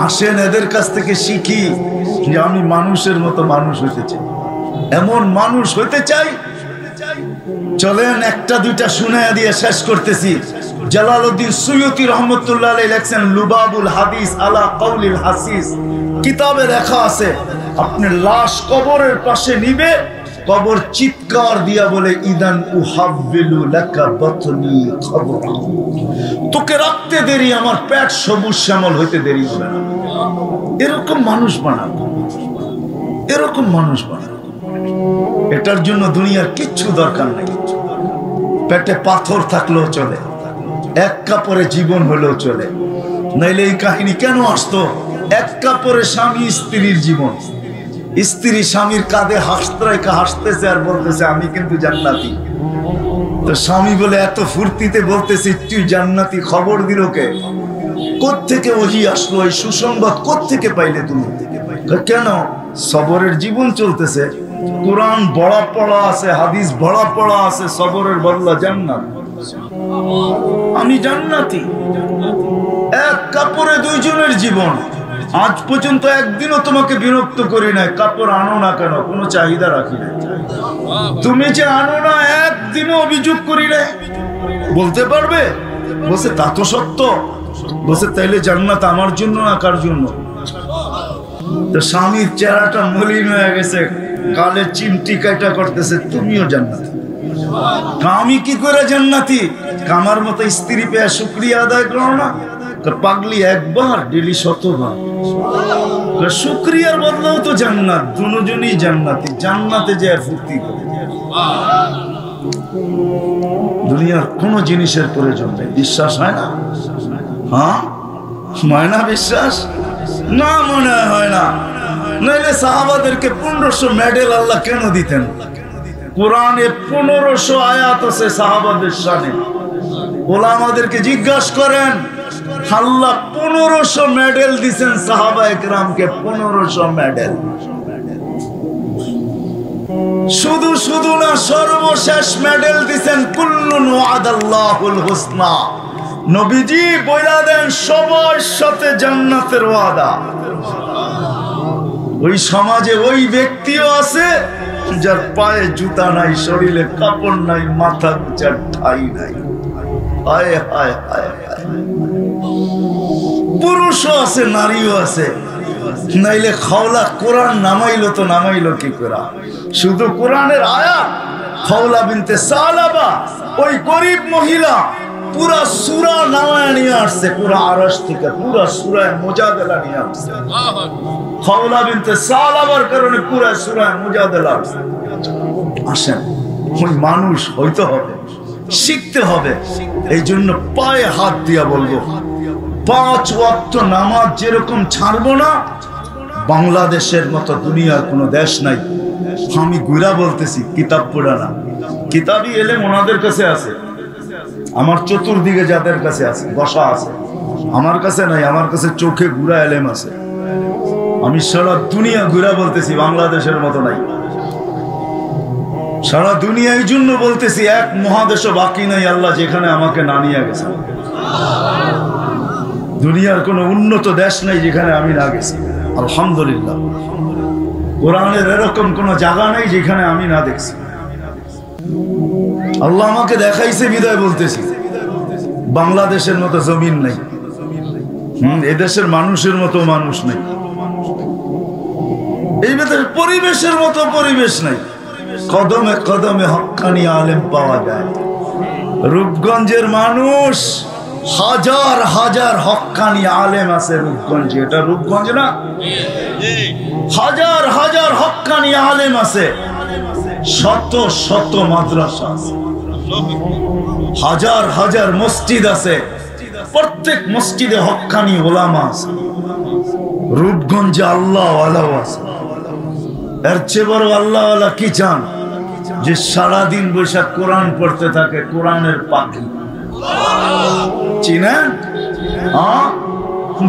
আসেন এদের কাছ থেকে শিখি যে আমি মানুষের মতো মানুষ হতে চাই, এমন মানুষ হতে চাই। চলেন একটা দুইটা শুনাইয়া দিয়ে শেষ করতেছি। জালালউদ্দিন সুয়ুতী রহমতুল্লাহ আলাইহি লেখেন লুবাবুল হাদিস আলা কাউলিল হাসিস। কিতাবে লেখা আছে, আপনি লাশ কবরের পাশে নিবে, কবর চিৎকার দিয়া বলে ইদান উহাব্বিলু লাকা বাতনি কবরা। তোকে রাখতে দেরি, আমার পেট সবুজ শ্যামল হইতে দেরি হবে না। এরকম মানুষ বানাবো, এরকম মানুষ বানাবো। এটার জন্য দুনিয়ার কিচ্ছু দরকার নেই। পেটে পাথর থাকলেও চলে, এক কাপড়ে জীবন হলেও চলে। নাইলে এই কাহিনী কেন আসতো? এক কাপড়ে স্বামী স্ত্রীর জীবন, স্ত্রী স্বামীর কাঁধে হাসতেছে আর বলতেছে আমি কিন্তু জান্নাতি। তো স্বামী বলে এত ফুর্তিতে বলতেছে তুই জান্নাতি, খবর দিল কে? কোত্থেকে ওহী আসলো? এই সুসংবাদ কোত্থেকে পাইলে তুমি? কেন? সবরের জীবন চলতেছে, কোরআন বড়া পড়া আছে, হাদিস বড়া পড়া আছে, সবরের বদলা জান্নাত। আমি জান্নাতি। এক কাপড়ে দুইজনের জীবন। আজ পর্যন্ত একদিনও তোমাকে বিরক্ত করি নাই, কাপড় আনো না কেন, কোনো চাহিদা রাখি নাই। তুমি যে আনো না একদিনও অভিযোগ করি নাই। বলতে পারবে? বলছে তা তো সত্য। বলছে তাইলে জান্নাত আমার জন্য না কার জন্য? তো স্বামীর চেহারাটা মলিন হয়ে গেছে, গালে চিমটি কাটা করতেছে, তুমিও জান্নাতি। আমি কি করে জান্নাতি? আমার মতো স্ত্রী পেয়ে শুকরিয়া আদায় করো না? পাগলি একবার ডেলি 100 বার শুকরিয়ার বদলেও তো জান্নাত, দুজনই জান্নাতি। জান্নাতে যে ফুর্তি করে, দুনিয়ার কোন জিনিসের প্রয়োজন নেই। বিশ্বাস হয় না? হ্যাঁ, হয় না বিশ্বাস? না, মনে হয় না। নাইলে সাহাবাদেরকে 1500 মেডেল আল্লাহ কেন দিতেন? কোরআনে 1500 আয়াত আছে সাহাবাদের শানে। ওলামাদেরকে জিজ্ঞাসা করেন, আল্লাহ 1500 মেডেল দিয়েছেন সাহাবা একরামকে, 1500 মেডেল। শুধু শুধু না, সর্বশেষ মেডেল দিয়েছেন কুল্লুন ওয়াদাল্লাহুল হুসনা। নবীজি বইলা দেন সবার সাথে জান্নাতের ওয়াদা। ওই সমাজে ওই ব্যক্তিও আছে যার পায়ে জুতা নাই, শরীরে কাপড় নাই, মাথা গুজার ঠাই নাই। হায় হায় হায় হায়। পুরুষও আছে, নারীও আছে। নাইলে খাওলা কোরআন নামাইলো তো নামাইলো কি করে? শুধু কোরআনের আয়াত। খাওলা বিনতে সালাবা, ওই গরিব মহিলা, পুরা সূরা নামায় নিয়ে আসছে, পুরা আরশ থেকে পুরা সূরা মুজাদালা নিয়ে আসছে। খাওলা বিনতে সালাবার কারণে পুরা সূরা মুজাদালা আসেন। ওই মানুষ হইতে হবে, শিখতে হবে। এই জন্য পায়ে হাত দিয়া বলবো, 5 ওয়াক্ত নামাজ যেরকম ছাড়বো না, বাংলাদেশের মতো দুনিয়ার কোনো দেশ নাই। আমি গুড়া বলতেছি, কিতাব পড়া না। কিতাবই এলেম ওনাদের কাছে আছে, আমার চতুর্দিকে যাদের কাছে আছে বসা আছে, আমার কাছে নাই। আমার কাছে চোখে গুড়া এলেম আছে। আমি সারা দুনিয়া ঘুরা বলতেছি, বাংলাদেশের মতো নাই। সারা দুনিয়া এই জন্য বলতেছি, এক মহাদেশও বাকি নাই আল্লাহ যেখানে আমাকে না নিয়ে গেছে। দুনিয়ার কোনো উন্নত দেশ নাই যেখানে আমি না গেছি, আলহামদুলিল্লাহ। কোরআনের এরকম কোনো জায়গা নেই যেখানে আমি না দেখছি। আল্লাহ আমাকে দেখাইছে বিদায় বলতেছি। বাংলাদেশের মতো জমিন নেই, এদেশের মানুষের মতো মানুষ নেই, এই দেশের পরিবেশের মতো পরিবেশ নাই। কদমে কদমে হক্কানি আলেম পাওয়া যায়। রূপগঞ্জের মানুষ, হাজার হাজার হক্কানি আলেম আছে রূপগঞ্জে। এটা রূপগঞ্জ না? হাজার হাজার হক্কানি আলেম আছে, শত শত মাদ্রাসা আছে, হাজার হাজার মসজিদ আছে, প্রত্যেক মসজিদে হক্কানি ওলামা আছে। রূপগঞ্জে আল্লাহওয়ালাও আছে। এর চেয়ে বড় আল্লাহওয়ালা কি চান? যে সারাদিন বৈশাখ কোরআন পড়তে থাকে, কোরআনের পাখি। চিনেন?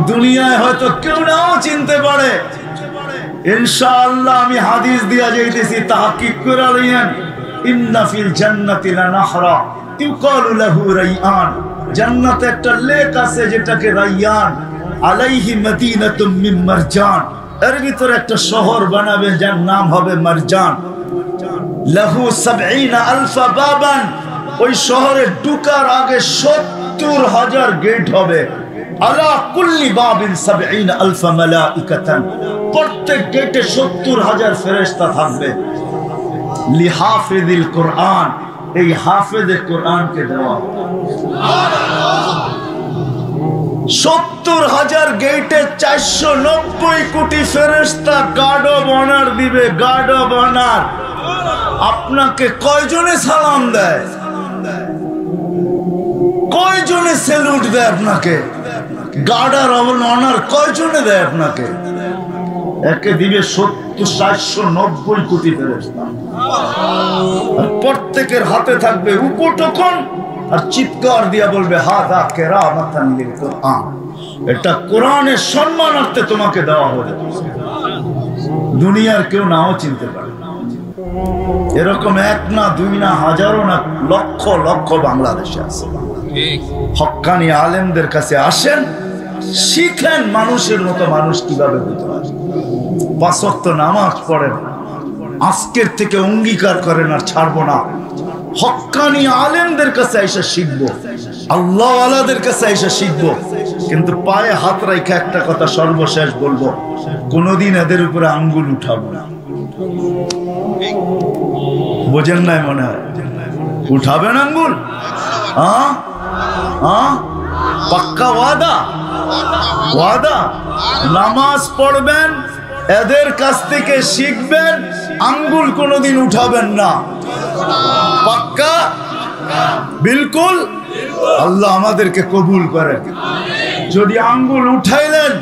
দুনিয়ায় হয়তো কেউ নাও চিনতে পারে। ইনশাআল্লাহ আমি হাদিস দিয়া যাইতেছি, তাহকিক করে লইয়েন। ইন্না ফিল জান্নাতি লানাহরা ইউকালু লাহু রাইয়ান। জান্নাতে একটা লেক আছে যেটাকে রাইয়ান, আলাইহি মাদিনাতুম মিন মারজান। এর ভিতরে একটা শহর বানাবে যার নাম হবে মারজান। লাহু ৭০,০০০ বাবান। ওই শহরে ঢুকার আগে ৭০,০০০ গেট হবে। আলা কুল্লি বাবিন ৭০,০০০ মালাইকাতান। প্রত্যেক গেটে ৭০,০০০ ফেরেশতা থাকবে। লিহাফিজিল কোরআন, এই হাফেজে কোরআনকে দেওয়া। ৭০,০০০ গেটে ৪৯০ কোটি ফেরেশতা গার্ড অব অনার দিবে। Guard of honour. আপনাকে কয়জনে সালাম দেয়? কয়জনে স্যালুট দেয় আপনাকে? গার্ড অব অনার কয়জনে দেয় আপনাকে? একে দিবে ৭৯০ কোটি ফেরেশতা। প্রত্যেকের হাতে থাকবে উপটোকন আর চিৎকার দিয়া বলবে, হাযা কিরামাতান লিল কোরআন। এটা কোরআনের সম্মানার্থে তোমাকে দেওয়া হবে। দুনিয়ার কেউ নাও চিনতে পারে। এরকম এক না, দুই না, হাজারো না, লক্ষ লক্ষ বাংলাদেশে আছে। হক্কানি আলেমদের কাছে আসেন, শিখেন মানুষের মতো মানুষ কিভাবে হতে হয়। ৫ ওয়াক্ত নামাজ পড়েন, আজকের থেকে অঙ্গীকার করেন আর ছাড়বো না। হক্কানি আলেমদের কাছে এসে শিখবো, আল্লাহওয়ালাদের কাছে এসে শিখবো। কিন্তু পায়ে হাত রাখা একটা কথা সর্বশেষ বলবো, কোনোদিন এদের উপরে আঙ্গুল উঠাবো না। বোঝেন নাই মনে হয়? উঠাবেন আঙ্গুল? হ্যাঁ হ্যাঁ, পাক্কা ওয়াদা? ওয়াদা? নামাজ পড়বেন, এদের কাছ থেকে শিখবেন, আঙ্গুল কোনোদিন উঠাবেন না। পাক্কা? বিলকুল? আল্লাহ আমাদেরকে কবুল করেন। যদি আঙ্গুল উঠাইলেন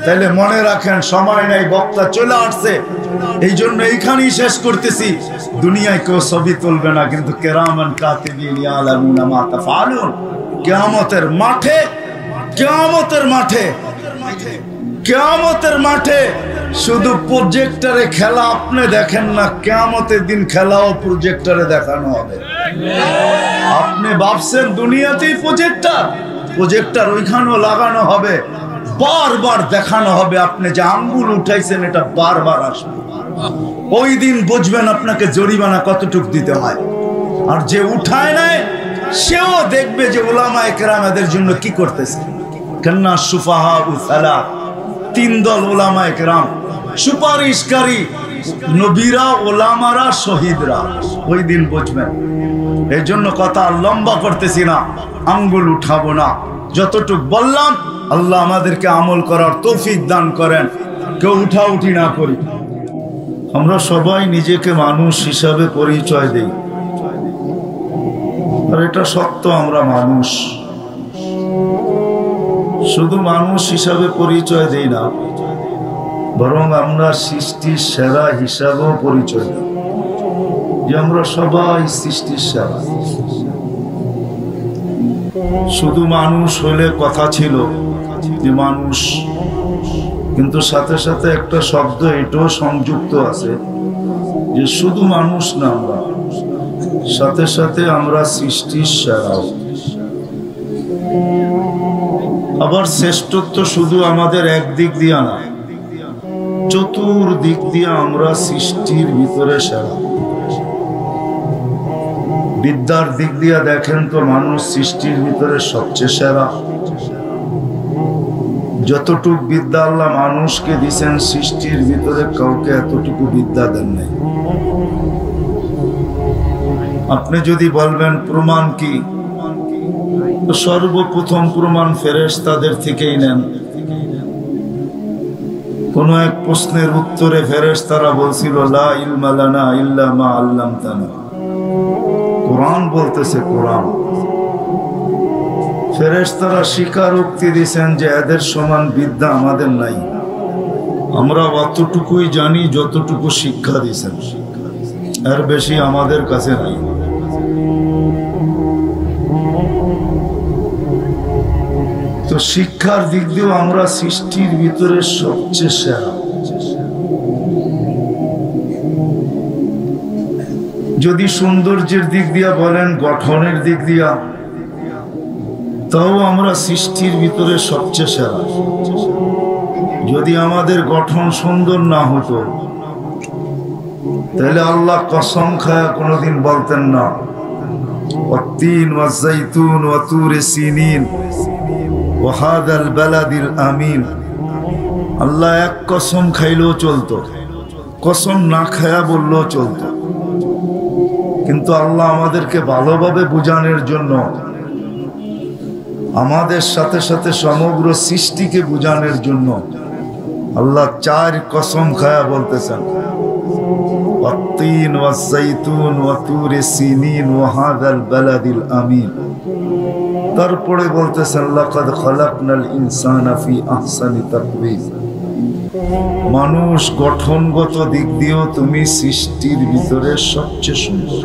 তাহলে মনে রাখেন সময় নাই, বক্তা চলে আসছে, এই জন্য এইখানেই শেষ করতেছি। দুনিয়ায় কেউ ছবি তুলবে না, কিন্তু কিরামান কাতিবিন ইয়ালামুনা মা তাফআলুন। কিয়ামতের মাঠে, কিয়ামতের মাঠে, কিয়ামতের মাঠে শুধু প্রজেক্টরে খেলা আপনি দেখেন না, কিয়ামতের দিন খেলাও প্রজেক্টরে দেখানো হবে। আপনি ভাবছেন দুনিয়াতেই প্রজেক্টর, প্রজেক্টর ওইখানেও লাগানো হবে, বারবার দেখানো হবে। আপনি যে আঙ্গুল উঠাইছেন এটা বারবার আসবে। ওই দিন বুঝবেন আপনাকে জরিমানা কতটুক দিতে হয়। আর যে উঠায় নাই সেও দেখবে যে উলামায়ে কেরাম এদের জন্য কি করতেছে। কান্না সুফাহা উসালা, তিন দল উলামায়ে কেরাম, সুপারিশকারী নবীরা, ওলামারা, শহীদরা। ওই দিন বুঝবেন। এই জন্য কথা লম্বা করতেছি না, আঙ্গুল উঠাবো না। যতটুক বললাম আল্লাহ আমাদেরকে আমল করার তৌফিক দান করেন, কেউ উঠাউঠি না করি। আমরা সবাই নিজেকে মানুষ হিসাবে পরিচয় দেই, আর এটা সত্য, আমরা মানুষ। শুধু মানুষ হিসাবে পরিচয় দেই না, বরং আমরা সৃষ্টির সেরা হিসাবেও পরিচয় দিই যে আমরা সবাই সৃষ্টির সেরা। শুধু মানুষ হলে কথা ছিল যে মানুষ, কিন্তু সাথে সাথে একটা শব্দ এটাও সংযুক্ত আছে যে শুধু মানুষ না, আমরা সাথে সাথে আমরা সৃষ্টির সেরাও। আবার শ্রেষ্ঠত্ব শুধু আমাদের একদিক দিয়া না, চতুর্দিক দিয়ে আমরা সৃষ্টির ভিতরে সেরা। বিদ্যার দিক দিয়ে দেখেন তো মানুষ সৃষ্টির ভিতরে সবচেয়ে সেরা। যতটুকু বিদ্যা আল্লাহ মানুষকে দিয়েছেন, সৃষ্টির ভিতরে কাউকে এতটুকু বিদ্যা দেন নাই। আপনি যদি বলবেন প্রমাণ কি, তো সর্বপ্রথম প্রমাণ ফেরেশতাদের থেকেই নেন। কোন এক প্রশ্নের উত্তরে ফেরেশতারা বলছিল লা ইলমা লানা ইল্লা মা আল্লামতানা। কোরআন বলতেছে, কোরআন। ফেরেশতারা স্বীকারোক্তি দিয়েছেন যে এদের সমান বিদ্যা আমাদের নাই, আমরা অতটুকুই জানি যতটুকু শিক্ষা দিয়েছেন, এর বেশি আমাদের কাছে নাই। তো শিক্ষার দিক দিয়েও আমরা সৃষ্টির ভিতরে সবচেয়ে সেরা। যদি সৌন্দর্যের দিক দিয়া বলেন, গঠনের দিক দিয়া, তাও আমরা সৃষ্টির ভিতরে সবচেয়ে সেরা। যদি আমাদের গঠন সুন্দর না হতো তাহলে আল্লাহ কসম খায়া কোনোদিন বলতেন না ওয়াত্তিন ওয়াজ্জাইতুন ওয়া তুরে সিনিন ওয়া হাদাল বালাদিল আমিন। আল্লাহ এক কসম খাইলেও চলতো, কসম না খায়া বললেও চলতো, কিন্তু আল্লাহ আমাদেরকে ভালোভাবে বুঝানোর জন্য, আমাদের সাথে সাথে সমগ্র সৃষ্টিকে বুঝানোর জন্য আল্লাহ চার কসম খায়া বলতেছেন ওয়াত্তিন ওয়াজ্জাইতুন ওয়া তুরে সিনিন ওয়া হাদাল বালাদিল আমিন। তারপরে বলতেছেন লাকাদ খালাকনাল ইনসানা ফি আহসানি তাকওয়িম। মানুষ গঠনগত দিক দিয়েও তুমি সৃষ্টির ভিতরে সবচেয়ে সুন্দর।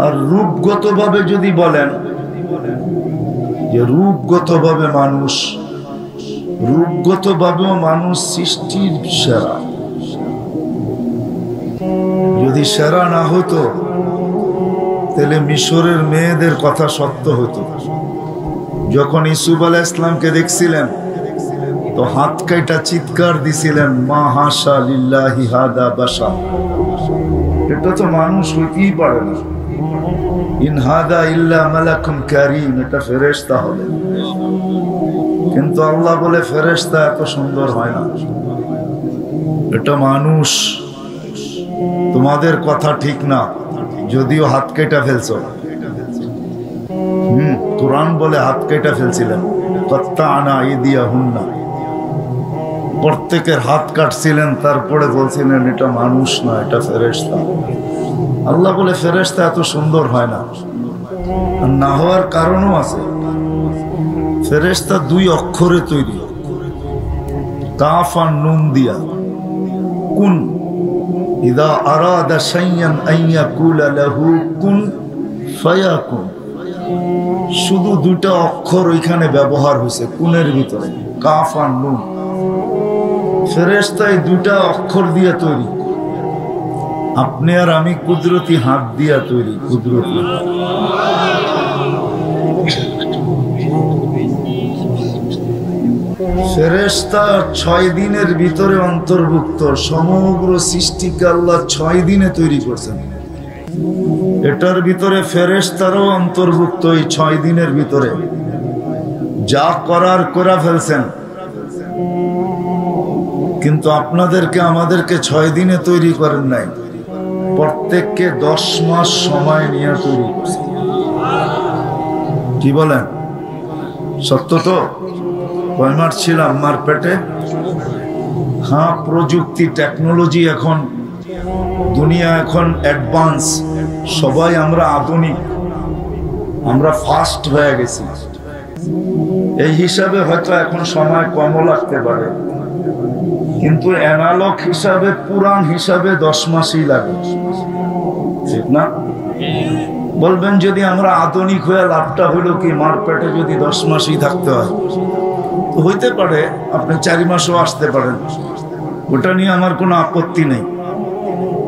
আর রূপগতভাবে যদি বলেন যে রূপগতভাবে মানুষ, রূপগতভাবেও মানুষ সৃষ্টির সেরা। যদি সেরা না হতো তাহলে মিশরের মেয়েদের কথা সত্য হতো। যখন ইউসুফ আলাইহিস সালামকে দেখছিলেন তো হাত কাটা চিৎকার দিছিলেন মা হাশা লিল্লাহি হাদা বাশার। এটা তো মানুষ হইতেই পারে না, ইন হাদা ইল্লা মালাকুন কারীম, এটা ফেরেশতা হবে। কিন্তু আল্লাহ বলে ফেরেশতা এত সুন্দর হয় না, এটা মানুষ। তোমাদের কথা ঠিক না, যদিও হাত কেটে ফেলছো। কোরআন বলে হাত কেটে ফেলছিলেন, কত্তানা ইদিয়াহুন্না, প্রত্যেকের হাত কাটছিলেন, তারপরে বলছিলেন এটা মানুষ না, এটা ফেরেশতা। আল্লাহ বলে ফেরেশতা এত সুন্দর হয় না, আর না হওয়ার কারণও আছে। ফেরেশতা 2 অক্ষরে তৈরি, কাফ আর নুন দিয়া। কুন, ইদা আরাদা শাইয়ান আন ইয়াকুলা লাহু কুন ফায়াকুন। শুধু 2টা অক্ষর ওইখানে ব্যবহার হয়েছে কুনের ভিতরে, কাফ আর নুন। ফেরেশতা এই 2টা অক্ষর দিয়ে তৈরি। আপনি আর আমি কুদরতি হাত দিয়া তৈরি, কুদরতি। ফেরেশতা 6 দিনের ভিতরে অন্তর্ভুক্ত। সমগ্র সৃষ্টিকে আল্লাহ 6 দিনে তৈরি করছেন। এটার ভিতরে ফেরেশতারও অন্তর্ভুক্ত। এই 6 দিনের ভিতরে যা করার করে ফেলছেন, কিন্তু আপনাদেরকে আমাদেরকে 6 দিনে তৈরি করেন নাই, প্রত্যেককে 10 মাস সময় নিয়ে তৈরি করছেন। কি বলেন, সত্য তো? কয় মাস ছিলাম মার পেটে? হ্যাঁ, প্রযুক্তি টেকনোলজি এখন, দুনিয়া এখন অ্যাডভান্স, সবাই আমরা আধুনিক, আমরা ফাস্ট হয়ে গেছি। এই হিসাবে হয়তো এখন সময় কমও লাগতে পারে, কিন্তু অ্যানালগ হিসাবে, পুরান হিসাবে 10 মাসই লাগে, ঠিক না? বলবেন যদি আমরা আধুনিক হয়ে লাভটা হইলো কি, মার পেটে যদি 10 মাসই থাকতে হয়, তো হইতে পারে আপনি 4 মাসও আসতে পারেন, ওটা নিয়ে আমার কোনো আপত্তি নেই।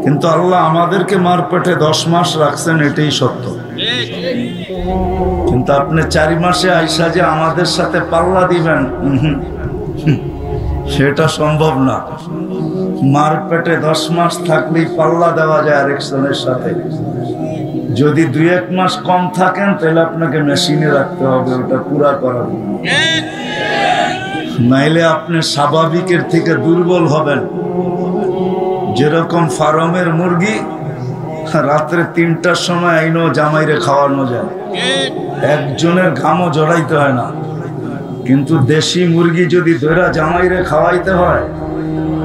কিন্তু আল্লাহ আমাদেরকে মার পেটে 10 মাস রাখছেন, এটাই সত্য। কিন্তু আপনি 4 মাসে আইসা যে আমাদের সাথে পাল্লা দিবেন, সেটা সম্ভব না। মার পেটে 10 মাস থাকলেই পাল্লা দেওয়া যায় আরেকজনের সাথে। যদি 2-1 মাস কম থাকেন, তাহলে আপনাকে মেশিনে রাখতে হবে, ওটা পুরা করার, নাইলে আপনি স্বাভাবিকের থেকে দুর্বল হবেন। যেরকম ফার্মের মুরগি রাত্রে 3টার সময় আইনো জামাইরে খাওয়ানো যায়, একজনের ঘামও জড়াইতে হয় না। কিন্তু দেশি মুরগি যদি ধরা জামাইরে খাওয়াইতে হয়,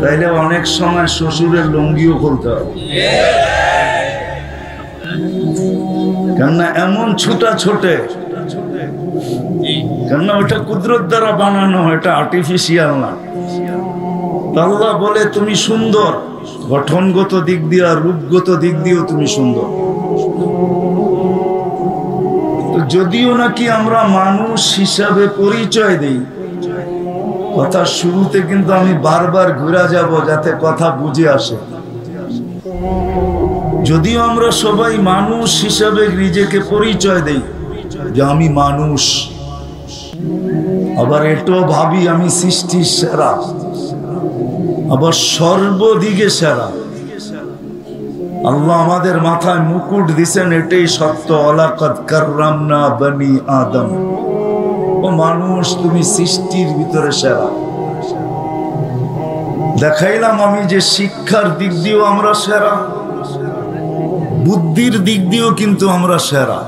তাইলে অনেক সময় শ্বশুরের লুঙ্গিও খুলতে হয়, কেননা এমন ছুটা ছোটে, কেননা ওটা কুদরত দ্বারা বানানো, এটা আর্টিফিশিয়াল না। আল্লাহ বলে তুমি সুন্দর, গঠনগত দিক দিয়ে আর রূপগত দিক দিয়েও তুমি সুন্দর। যদিও নাকি আমরা মানুষ হিসাবে পরিচয় দেই, কথা শুরুতে কিন্তু আমি বারবার ঘুরে যাব যাতে কথা বুঝে আসে। যদিও আমরা সবাই মানুষ হিসাবে নিজেকে পরিচয় দেই যে আমি মানুষ, আবার এটাও ভাবি আমি সৃষ্টির সেরা, আবার সর্বদিকে সেরা। আল্লাহ আমাদের মাথায় মুকুট দিছেন, এটাই সত্য। ওয়ালাকাদ কাররামনা বনি আদম, ও মানুষ তুমি সৃষ্টির ভিতরে সেরা। দেখাইলাম আমি যে শিক্ষার দিক দিয়েও আমরা সেরা, বুদ্ধির দিক দিয়েও কিন্তু আমরা সেরা।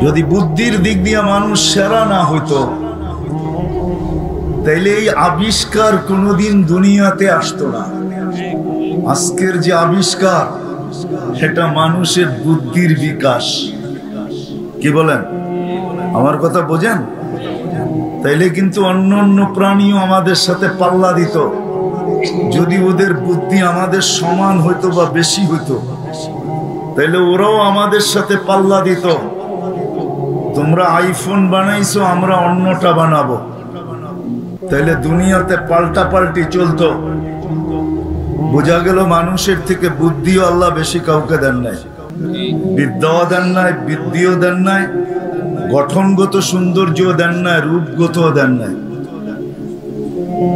যদি বুদ্ধির দিক দিয়ে মানুষ সেরা না হইতো, তাইলে এই আবিষ্কার কোনোদিন দুনিয়াতে আসতো না। আজকের যে আবিষ্কার, সেটা মানুষের বুদ্ধির বিকাশ। কি বলেন, আমার কথা বোঝেন? তাইলে কিন্তু অন্য অন্য প্রাণীও আমাদের সাথে পাল্লা দিত, যদি ওদের বুদ্ধি আমাদের সমান হইতো বা বেশি হইতো, তাইলে ওরাও আমাদের সাথে পাল্লা দিত। তোমরা আইফোন বানাইছো, আমরা অন্যটা বানাবো, তাইলে দুনিয়াতে পাল্টা পাল্টি চলতো। বোঝা গেল মানুষের থেকে বুদ্ধিও আল্লাহ বেশি কাউকে দেন নাই, বিদ্যাও দেন নাই, বৃদ্ধিও দেন নাই, গঠনগত সৌন্দর্যও দেন নাই, রূপগতও দেন নাই।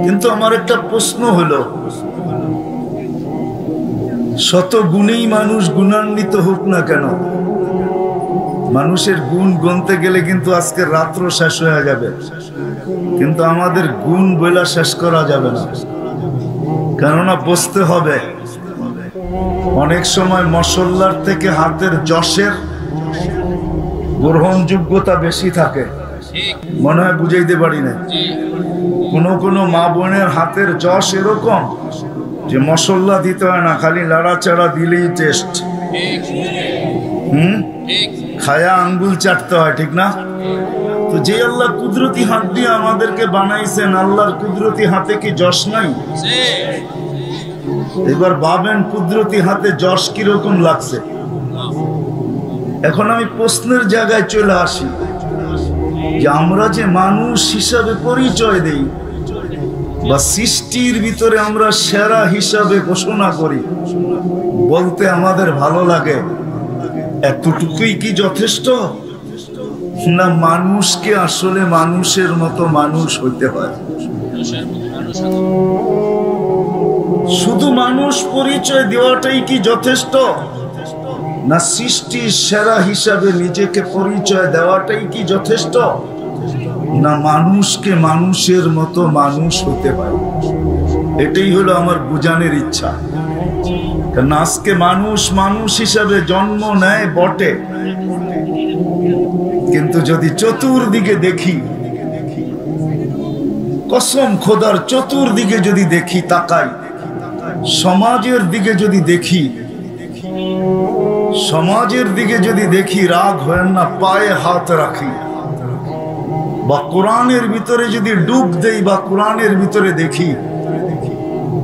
কিন্তু আমার একটা প্রশ্ন হলো, শত গুণেই মানুষ গুণান্বিত হোক না কেন, মানুষের গুণ গুনতে গেলে কিন্তু আজকে রাত্র শেষ হয়ে যাবে, কিন্তু আমাদের গুণ বইলা শেষ করা যাবে না। কেননা বুঝতে হবে অনেক সময় মশল্লার থেকে হাতের যশের গ্রহণযোগ্যতা বেশি থাকে, মনে হয় বুঝাইতে পারি না। কোনো মা বোনের হাতের যশ এরকম যে মশল্লা দিতে হয় না, খালি লাড়াচাড়া দিলেই টেস্ট। খায়া আঙ্গুল চাটতে হয়, ঠিক না? তো যে আল্লাহ কুদরতি হাত দিয়ে আমাদেরকে বানাইছেন, আল্লাহর কুদরতি হাতে কি যশ নাই? এবার ভাবেন কুদরতি হাতে যশ কিরকম লাগছে। এখন আমি প্রশ্নের জায়গায় চলে আসি যে আমরা যে মানুষ হিসাবে পরিচয় দেই বা সৃষ্টির ভিতরে আমরা সেরা হিসাবে ঘোষণা করি, বলতে আমাদের ভালো লাগে, এতটুকুই কি যথেষ্ট? না মানুষকে আসলে মানুষের মতো মানুষ হইতে হয়? শুধু মানুষ পরিচয় দেওয়াটাই কি যথেষ্ট? না সৃষ্টির সেরা হিসাবে নিজেকে পরিচয় দেওয়াটাই কি যথেষ্ট? না মানুষকে মানুষের মতো মানুষ হতে পারে? এটাই হলো আমার বোঝানোর ইচ্ছা। কারণ আজকে মানুষ মানুষ হিসাবে জন্ম নেয় বটে, কিন্তু যদি চতুর্দিকে দেখি, কসম খোদার চতুর্দিকে যদি দেখি, তাকাই, সমাজের দিকে যদি দেখি, সমাজের দিকে যদি দেখি, রাগ হয় না, পায়ে হাত রাখি, বা কোরআনের ভিতরে যদি ডুব দেই বা কোরআনের ভিতরে দেখি,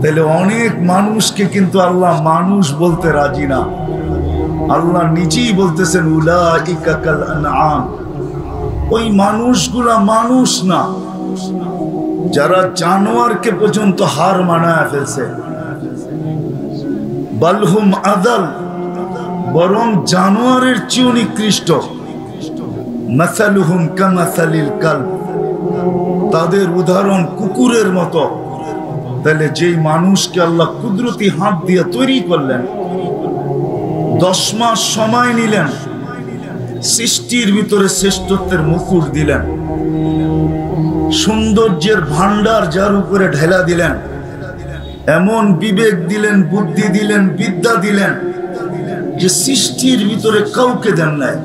তাহলে অনেক মানুষকে কিন্তু আল্লাহ মানুষ বলতে রাজি না। আল্লাহ নিজেই বলতেছেন উলাইকা কাল আনআম, ওই মানুষগুলা মানুষ না, যারা জানোয়ারকে পর্যন্ত হার মানায় ফেলছে। বালহুম আদাল, বরং জানোয়ারের চেয়েও নিকৃষ্ট। মাসালুহুম কামাসালিল কালব, তাদের উদাহরণ কুকুরের মতো। তাহলে যেই মানুষকে আল্লাহ কুদরতি হাত দিয়ে তৈরি করলেন, 10 মাস সময় নিলেন, সৃষ্টির ভিতরে শ্রেষ্ঠত্বের মুকুট দিলেন, সৌন্দর্যের ভান্ডার যার উপরে ঢেলা দিলেন, এমন বিবেক দিলেন, বুদ্ধি দিলেন, বিদ্যা দিলেন যে সৃষ্টির ভিতরে কাউকে দেন নাই।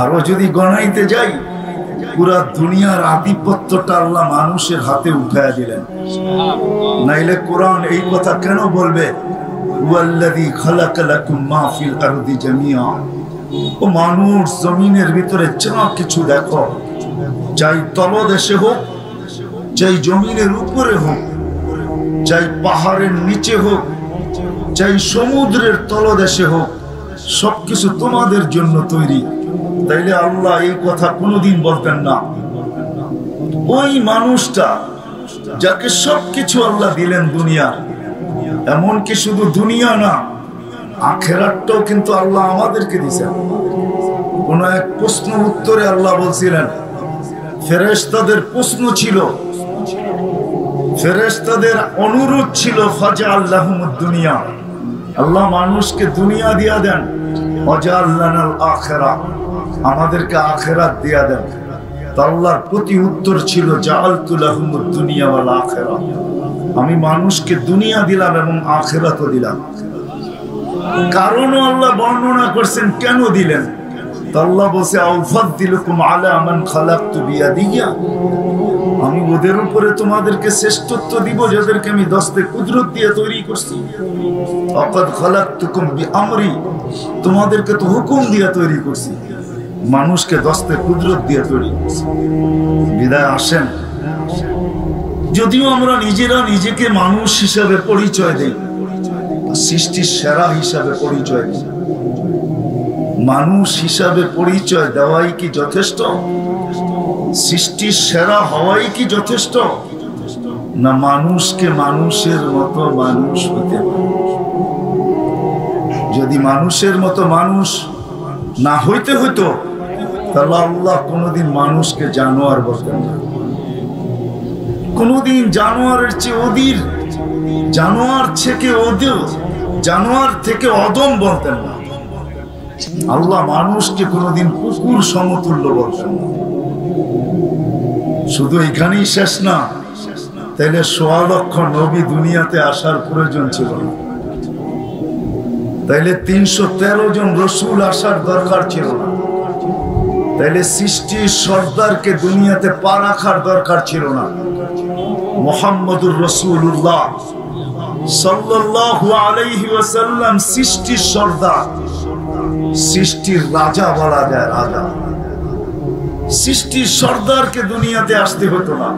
আরো যদি গণাইতে যাই, পুরা দুনিয়ার আধিপত্যটা আল্লাহ মানুষের হাতে উঠায় দিলেন। নাইলে কোরআন এই কথা কেন বলবে ওয়াল্লাযী খালাকা লাকুম মা ফিল আরদি জামিআ? ও মানুষ, জমিনের ভিতরে যা কিছু দেখো, চাই তলদেশে হোক, চাই জমিনের উপরে হোক, চাই পাহাড়ের নিচে হোক, চাই সমুদ্রের তলদেশে হোক, সবকিছু তোমাদের জন্য তৈরি। তাইলে আল্লাহ এই কথা কোনোদিন বলতেন না। ওই মানুষটা যাকে সবকিছু আল্লাহ দিলেন দুনিয়া, এমনকি শুধু দুনিয়া না, আখিরাতটাও কিন্তু আল্লাহ আমাদেরকে দিয়েছেন। কোন এক প্রশ্ন উত্তরে আল্লাহ বলছিলেন, ফেরেশতাদের প্রশ্ন ছিল, ফেরেশতাদের অনুরোধ ছিল, ফাজআল লাহুমুদ দুনিয়া, আল্লাহ মানুষকে দুনিয়া দিয়া দেন, ওয়াজআল লানাল আখিরাহ, আমাদেরকে আখিরাত দিয়া দেন। আল্লাহর প্রতি উত্তর ছিল, জাআলতু লাহুমুদ দুনিয়া ওয়াল আখিরাহ, আমি মানুষকে দুনিয়া দিলাম এবং আখিরাতও দিলাম। কারণও আল্লাহ বর্ণনা করছেন কেন দিলেন। আল্লাহ বলছে, আউফাদ্দিলুকুম আলা মান খালাকতু বিয়াদিয়া, আমি ওদের উপরে তোমাদেরকে শ্রেষ্ঠত্ব দিব যাদেরকে আমি দস্তে কুদরত দিয়ে তৈরি করছি। আকাদ খালাকতুকুম বিআমরি, তোমাদেরকে তো হুকুম দিয়ে তৈরি করছি, মানুষকে দস্তে কুদরত দিয়ে তৈরি করছি। বিদায় আসেন, যদিও আমরা নিজেরা নিজেকে মানুষ হিসাবে পরিচয় দেই, সৃষ্টির সেরা হিসাবে পরিচয় দিই, মানুষ হিসাবে পরিচয় দেওয়াই কি যথেষ্ট? সৃষ্টির সেরা হওয়াই কি যথেষ্ট? না মানুষকে মানুষের মতো মানুষ হতে পারে? যদি মানুষের মতো মানুষ না হইতে হইতো, তাহলে আল্লাহ কোনোদিন মানুষকে জানোয়ার বলতেন না, কোনোদিন জানোয়ারের চেয়ে অধীর, জানোয়ার থেকে অদম বলতেন না। আল্লাহ মানুষকে কোনোদিন কুকুর সমতুল্য বলতেন না। শুধু এখানেই শেষ না, তাইলে ১.৫ লক্ষ নবী দুনিয়াতে আসার প্রয়োজন ছিল না। তাইলে 313 জন রসুল আসার দরকার ছিল না। তাইলে সৃষ্টির সর্দারকে দুনিয়াতে পা রাখার দরকার ছিল না। মুহাম্মদুর রাসূলুল্লাহ সাল্লাল্লাহু আলাইহি ওয়াসাল্লাম সৃষ্টির সর্দার, সৃষ্টির রাজা বলা যায়, রাজা। সৃষ্টির সর্দারকে দুনিয়াতে আসতে হতো না,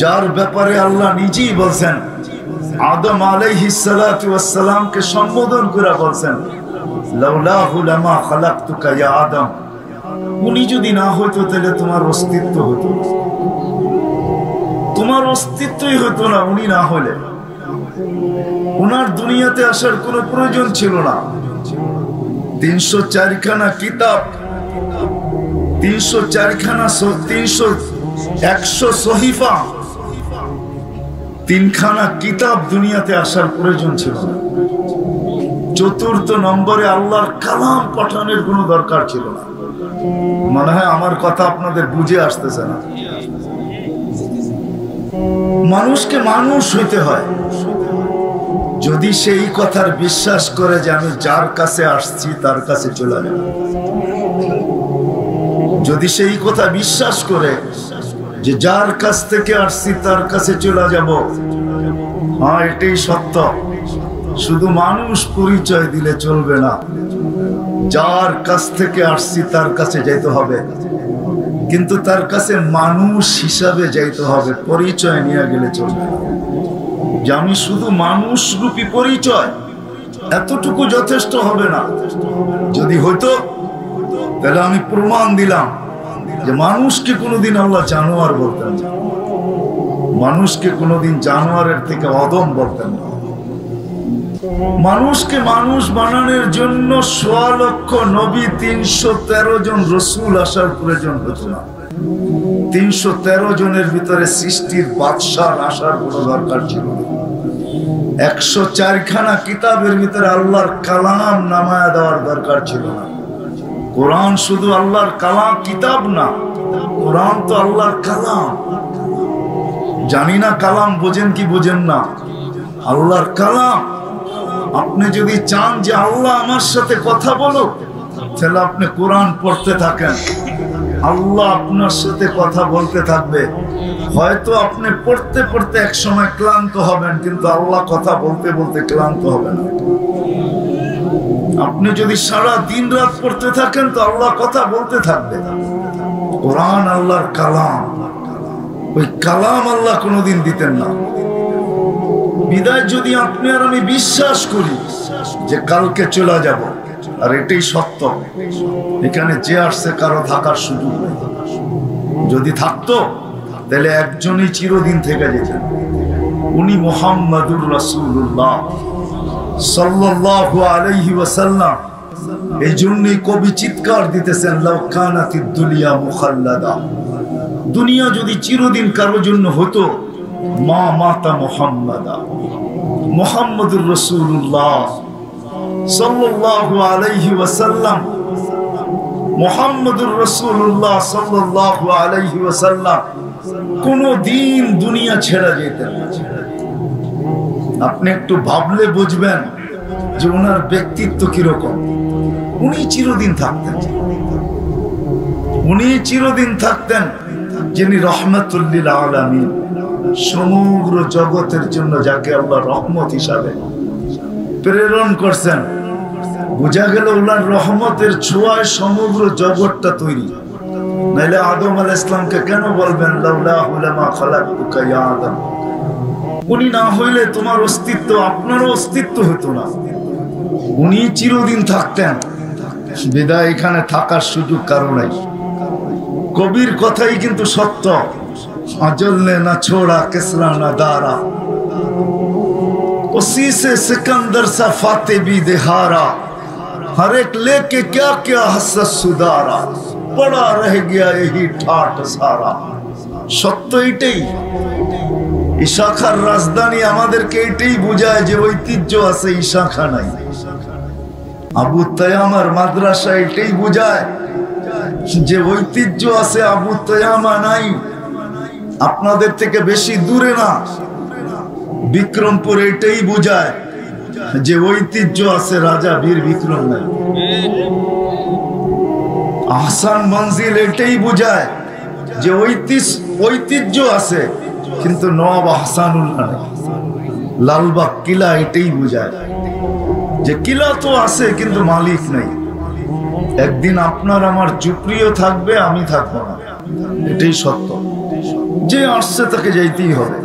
যার ব্যাপারে আল্লাহ নিজেই বলছেন, আদম আলাইহিস সালাতু ওয়াস সালামকে সম্বোধন করে বলছেন, লাউলাহু লামা খালাকতুকা ইয়া আদম। উনি যদি না হইতো তাহলে তোমার অস্তিত্ব হতো, তোমার অস্তিত্বই হতো না উনি না হলে। উনার দুনিয়াতে আসার কোনো প্রয়োজন ছিল না। 304 খানা কিতাব, 304 খানা 100 সহিফা, 3 খানা কিতাব দুনিয়াতে আসার প্রয়োজন ছিল না। 4th নম্বরে আল্লাহর কালাম পাঠানোর কোনো দরকার ছিল না। মনে হয় আমার কথা আপনাদের বুঝে আসতেছে না। মানুষকে মানুষ হইতে হয়। যদি সেই কথার বিশ্বাস করে যে আমি যার কাছে আসছি তার কাছে চলে যাব, যদি সেই কথা বিশ্বাস করে যে যার কাছ থেকে আসছি তার কাছে চলে যাব, হ্যাঁ এটাই সত্য। শুধু মানুষ পরিচয় দিলে চলবে না, যার কাছ থেকে আসছি তার কাছে যাইতে হবে, কিন্তু তার কাছে মানুষ হিসাবে যাইতে হবে, পরিচয় নিয়ে গেলে চলবে না। যে আমি শুধু মানুষ রূপী পরিচয়, এতটুকু যথেষ্ট হবে না। যদি হইতো তাহলে আমি প্রমাণ দিলাম যে মানুষকে কোনোদিন আল্লাহ জানোয়ার বলতেন না, মানুষকে কোনোদিন জানোয়ারের থেকে অদম বলতেন না। মানুষকে মানুষ বানানোর জন্য 1.25 লক্ষ নবী, 313 জন রসুল আসার প্রয়োজন হতো না। 313 জনের ভিতরে সৃষ্টির বাদশাহ আসার কোনো দরকার ছিল না। 104 খানা কিতাবের ভিতরে আল্লাহর কালাম নামায়া দেওয়ার দরকার ছিল না। কোরআন শুধু আল্লাহর কালাম, কিতাব না, কোরআন তো আল্লাহর কালাম। জানি না কালাম বোঝেন কি বোঝেন না, আল্লাহর কালাম। আপনি যদি চান যে আল্লাহ আমার সাথে কথা বলো, তাহলে আপনি কোরআন পড়তে থাকেন, আল্লাহ আপনার সাথে কথা বলতে থাকবে। হয়তো আপনি পড়তে পড়তে এক সময় ক্লান্ত হবেন, কিন্তু আল্লাহ কথা বলতে বলতে ক্লান্ত হবে না। আপনি যদি সারা দিন রাত পড়তে থাকেন তো আল্লাহ কথা বলতে থাকবে। কোরআন আল্লাহর কালাম, ওই কালাম আল্লাহ কোনোদিন দিতেন না। বিদায় যদি আপনি আর আমি বিশ্বাস করি যে কালকে চলে যাব, আর এটাই সত্য, এখানে যে আসছে কারো থাকার সুযোগ নেই। যদি থাকতো তাহলে একজনই চিরদিন থেকে যেতেন, উনি মুহাম্মাদুর রাসূলুল্লাহ সাল্লাল্লাহু আলাইহি ওয়াসাল্লাম। এই জন্যই কবি চিৎকার দিতেছেন, লাউ কানাতিদ দুনিয়া মুখাল্লাদা, দুনিয়া যদি চিরদিন কারোর জন্য হতো, মা মাতা মুহাম্মাদা, মুহাম্মাদুর রাসূলুল্লাহ সাল্লাল্লাহু আলাইহি ওয়াসাল্লাম, মুহাম্মাদুর রাসূলুল্লাহ সাল্লাল্লাহু আলাইহি ওয়াসাল্লাম কোনদিন দুনিয়া ছেড়ে যেতেন না। আপনি একটু ভাবলে বুঝবেন যে ওনার ব্যক্তিত্ব কিরকম। উনি চিরদিন থাকতেন, উনি চিরদিন থাকতেন, যিনি রহমাতুল লিল আলামিন, সমগ্র জগতের জন্য যাকে আল্লাহ রহমত হিসাবে প্রেরণ করছেন। বোঝা গেল ওনার রহমতের ছোঁয়ায় সমগ্র জগৎটা তৈরি। নাইলে আদম আলাইহিস সালামকে কেন বলবেন লাউলাহু লামা খালাকতুকা ইয়া আদম? উনি না হইলে তোমার অস্তিত্ব, আপনারও অস্তিত্ব হতো না। উনি চিরদিন থাকতেন, বিদায় এখানে থাকার সুযোগ কারো নাই। কবির কথাই কিন্তু সত্য, अजल ने न छोड़ा किसरा न दारा, उसी से सिकंदर सा फाते भी दिहारा, हर एक लेके क्या क्या हसरत सुधारा, पड़ा रह गया यही ठाट सारा। সত্য এটাই। এই শাখার রাজধানী আমাদেরকে এটাই বোঝায় যে ঐতিহ্য আছে, এই শাখা নাই। আবু তায়ামার মাদ্রাসা এটাই বোঝায় যে ঐতিহ্য আছে, আবু তায়ামা নাই। আপনাদের থেকে বেশি দূরে না, বিক্রমপুর এটাই বোঝায় যে ঐতিহ্য আছে রাজা বীর বিক্রম নাই। আহসান মঞ্জিল এটাই বোঝায় যে ঐতিহ্য আছে কিন্তু নবাব আহসানুল্লাহ নেই। লালবাগ কিলা এটাই বোঝায় যে কিলা তো আছে কিন্তু মালিক নাই। একদিন আপনার আমার ঝুপড়িও থাকবে, আমি থাকবো না, এটাই সত্য। যে আসছে তাকে যাইতেই হবে।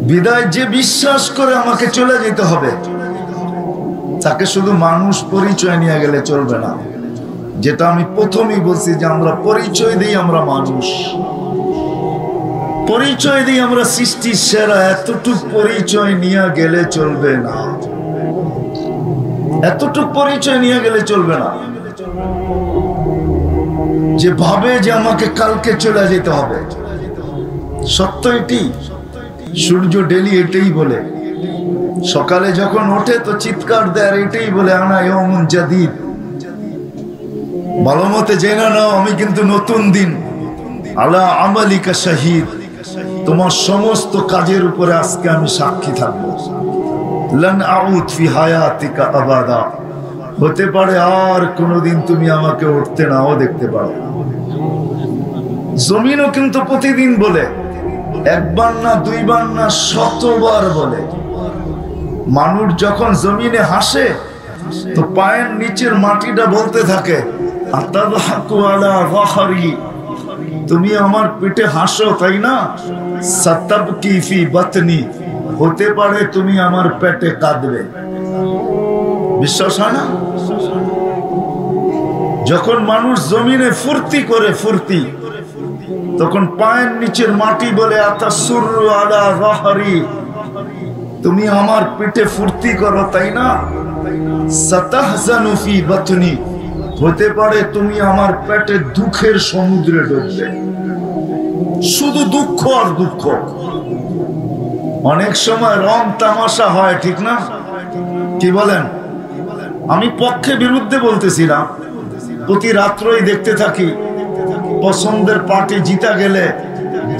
বিদায় যে বিশ্বাস করে আমাকে চলে যেতে হবে তাকে শুধু মানুষ পরিচয় নিয়ে গেলে চলবে না। যেটা আমি প্রথমেই বলছি যে আমরা পরিচয় দিই আমরা মানুষ, পরিচয় দিই আমরা সৃষ্টির সেরা, এতটুক পরিচয় নিয়ে গেলে চলবে না, এতটুক পরিচয় নিয়ে গেলে চলবে না। যে ভাবে যে আমাকে কালকে চলে যেতে হবে, সত্য এটি। সূর্য ডেলি এটাই বলে, সকালে যখন ওঠে তো চিৎকার দেয়, এটাই বলে আনা ইয়াউমুন জাদীদ, ভালো মতে জেনে নাও আমি কিন্তু নতুন দিন। আলা আমালিকা শাহিদ, তোমার সমস্ত কাজের উপরে আজকে আমি সাক্ষী থাকবো। লান আউদ ফি হায়াতিকা আবাদা, হতে পারে আর কোনোদিন তুমি আমাকে উঠতে নাও দেখতে পারো। জমিনও কিন্তু প্রতিদিন বলে, একবার না দুইবার না শতবার বলে। মানুষ যখন জমিনে হাসে তো পায়ের নিচের মাটিটা বলতে থাকে আতাদহাকু আলা যাহরি, তুমি আমার পেটে হাসো তাই না? সাতাবকি ফি বাতনি, হতে পারে তুমি আমার পেটে কাঁদবে। বিশ্বাস হয় না? যখন মানুষ জমিনে ফুর্তি করে, ফুর্তি, তখন পায়ের নিচের মাটি বলে আতাসুরু আলা যাহরি, তুমি আমার পেটে ফুর্তি করো তাই না? সাতাহজানু ফি বাতনি, হতে পারে তুমি আমার পেটে দুঃখের সমুদ্রে ডুববে। শুধু দুঃখ আর দুঃখ। অনেক সময় রং তামাশা হয়, ঠিক না? কি বলেন? আমি পক্ষে বিরুদ্ধে বলতেছিলাম, প্রতি রাত্রই দেখতে থাকি পছন্দের পার্টি জিতা গেলে,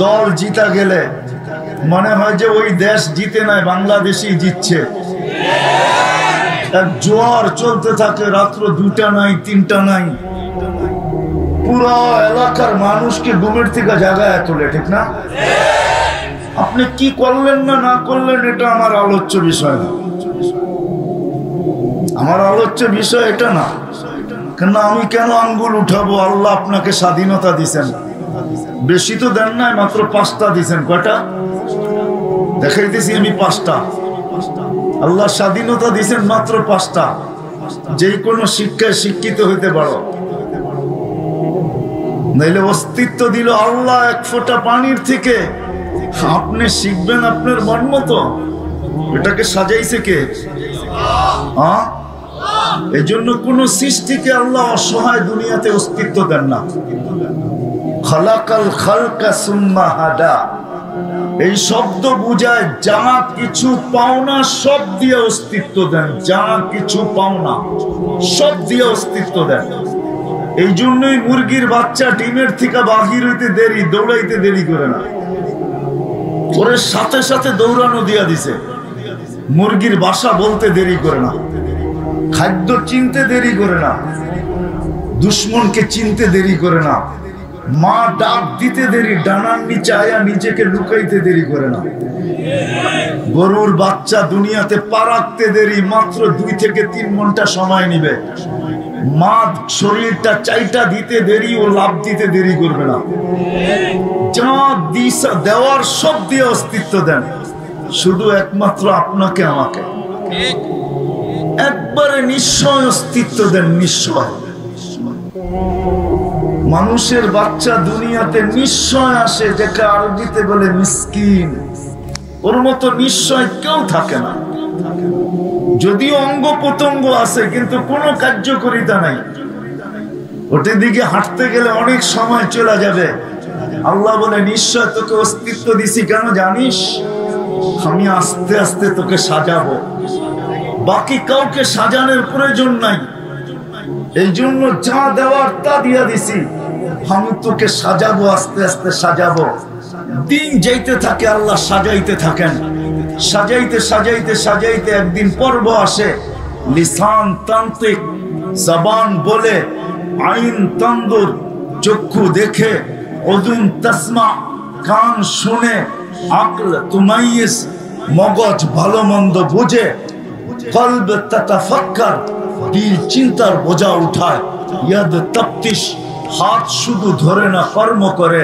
দল জিতা গেলে মনে হয় যে ওই দেশ জিতে নাই, বাংলাদেশই জিতছে। এক জোয়ার চলতে থাকে, রাত্র 2টা নাই 3টা নাই, পুরো এলাকার মানুষকে ঘুমের থেকে জাগায় তোলে, ঠিক না? আপনি কি করলেন না না করলেন এটা আমার আলোচ্য বিষয় না, আমার আলোচ্য বিষয় এটা না। কেন আমি কেন আঙ্গুল উঠাবো? আল্লাহ আপনাকে স্বাধীনতা দিছেন, বেশি তো দেন নাই, মাত্র 5টা দিছেন। কয়টা দেখাইতেছি আমি? 5টা। আল্লাহ স্বাধীনতা দিছেন মাত্র 5টা। যে কোনো শিক্ষায় শিক্ষিত হইতে পারো, নাইলে অস্তিত্ব দিল আল্লাহ এক ফোঁটা পানির থেকে। আপনি শিখবেন আপনার মন মতো, এটাকে সাজাইছে কে? এই জন্য কোন সৃষ্টিকে আল্লাহ অসহায় দুনিয়াতে অস্তিত্ব দেন না। খালাকাল খালকা সুম্মা হাদা, এই শব্দ বুঝায় যা কিছু পাওনা সব দিয়ে অস্তিত্ব দেন, যা কিছু পাওনা সব দিয়ে অস্তিত্ব দেন। এই জন্যই মুরগির বাচ্চা ডিমের থেকে বাহির হইতে দেরি, দৌড়াইতে দেরি করে না, ওরে সাথে সাথে দৌড়ানো দিয়া দিছে। মুরগির বাসা বলতে দেরি করে না, খাদ্য চিনতে দেরি করে না, দুশ্মনকে চিনতে দেরি করে না, মা ডাক দিতে দেরি, ডানার নিচে আয়া নিজেকে লুকাইতে দেরি করে না। গরুর বাচ্চা দুনিয়াতে পা রাখতে দেরি, মাত্র 2 থেকে 3 ঘন্টা সময় নিবে। মা শরীরটা চাইটা দিতে দেরি, ও লাভ দিতে দেরি করবে না। যা দিশা দেওয়ার সব দিয়ে অস্তিত্ব দেন, শুধু একমাত্র আপনাকে আমাকে একবারে নিশ্চয় অস্তিত্ব দেন, নিশ্চয়। মানুষের বাচ্চা দুনিয়াতে নিশ্চয় আসে, যেটা আরবিতে বলে মিসকিন, ওর মতো নিশ্চয় কেউ থাকে না। যদিও অঙ্গ প্রত্যঙ্গ আছে কিন্তু কোনো কার্যকারিতা নাই, ওটার দিকে হাঁটতে গেলে অনেক সময় চলে যাবে। আল্লাহ বলে নিশ্চয় তোকে অস্তিত্ব দিছি, কেন জানিস? আমি আস্তে আস্তে তোকে সাজাবো, বাকি কাউকে সাজানোর প্রয়োজন নাই। এই জন্য যা দেওয়ার তা দিয়া দিছি, আমি তোকে সাজাবো, আস্তে আস্তে সাজাবো। দিন যাইতে থাকে, আল্লাহ সাজাইতে থাকেন। সাজাইতে সাজাইতে সাজাইতে একদিন পর্ব আসে, লিসান তান্ত্রিক, জবান বলে, আইন তন্দুর, চক্ষু দেখে, উযুন তাসমা, কান শুনে, আকল তুমাইয়িজ, মগজ ভালো মন্দ বুঝে, কলব তাতাফাক্কার, দিল চিন্তার বোঝা উঠায়, ইয়াদ তাফতিশ, হাত শুধু ধরে না কর্ম করে,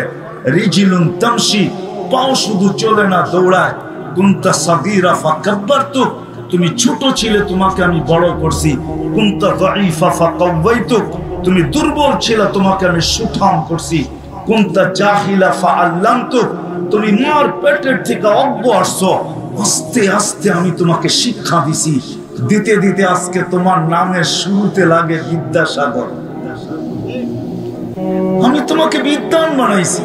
রিজিলুন তামশি, পাও শুধু চলে না দৌড়ায়, কুনতা সাগীরা ফাকাব্বারতুক, তুমি ছোট ছিলে তোমাকে আমি বড় করছি, কুনতা যায়ীফা ফাকাওয়াইতুক, তুমি দুর্বল ছিলে তোমাকে আমি সুঠাম করছি, কুনতা জাহিলা ফাআল্লামতুক, তুমি মার পেটের থেকে অজ্ঞ আসছো, আস্তে আস্তে আমি তোমাকে শিক্ষা দিছি, দিতে দিতে আজকে তোমার নামের শুরুতে লাগে বিদ্যাসাগর। আমি তোমাকে বিদ্বান বানাইছি।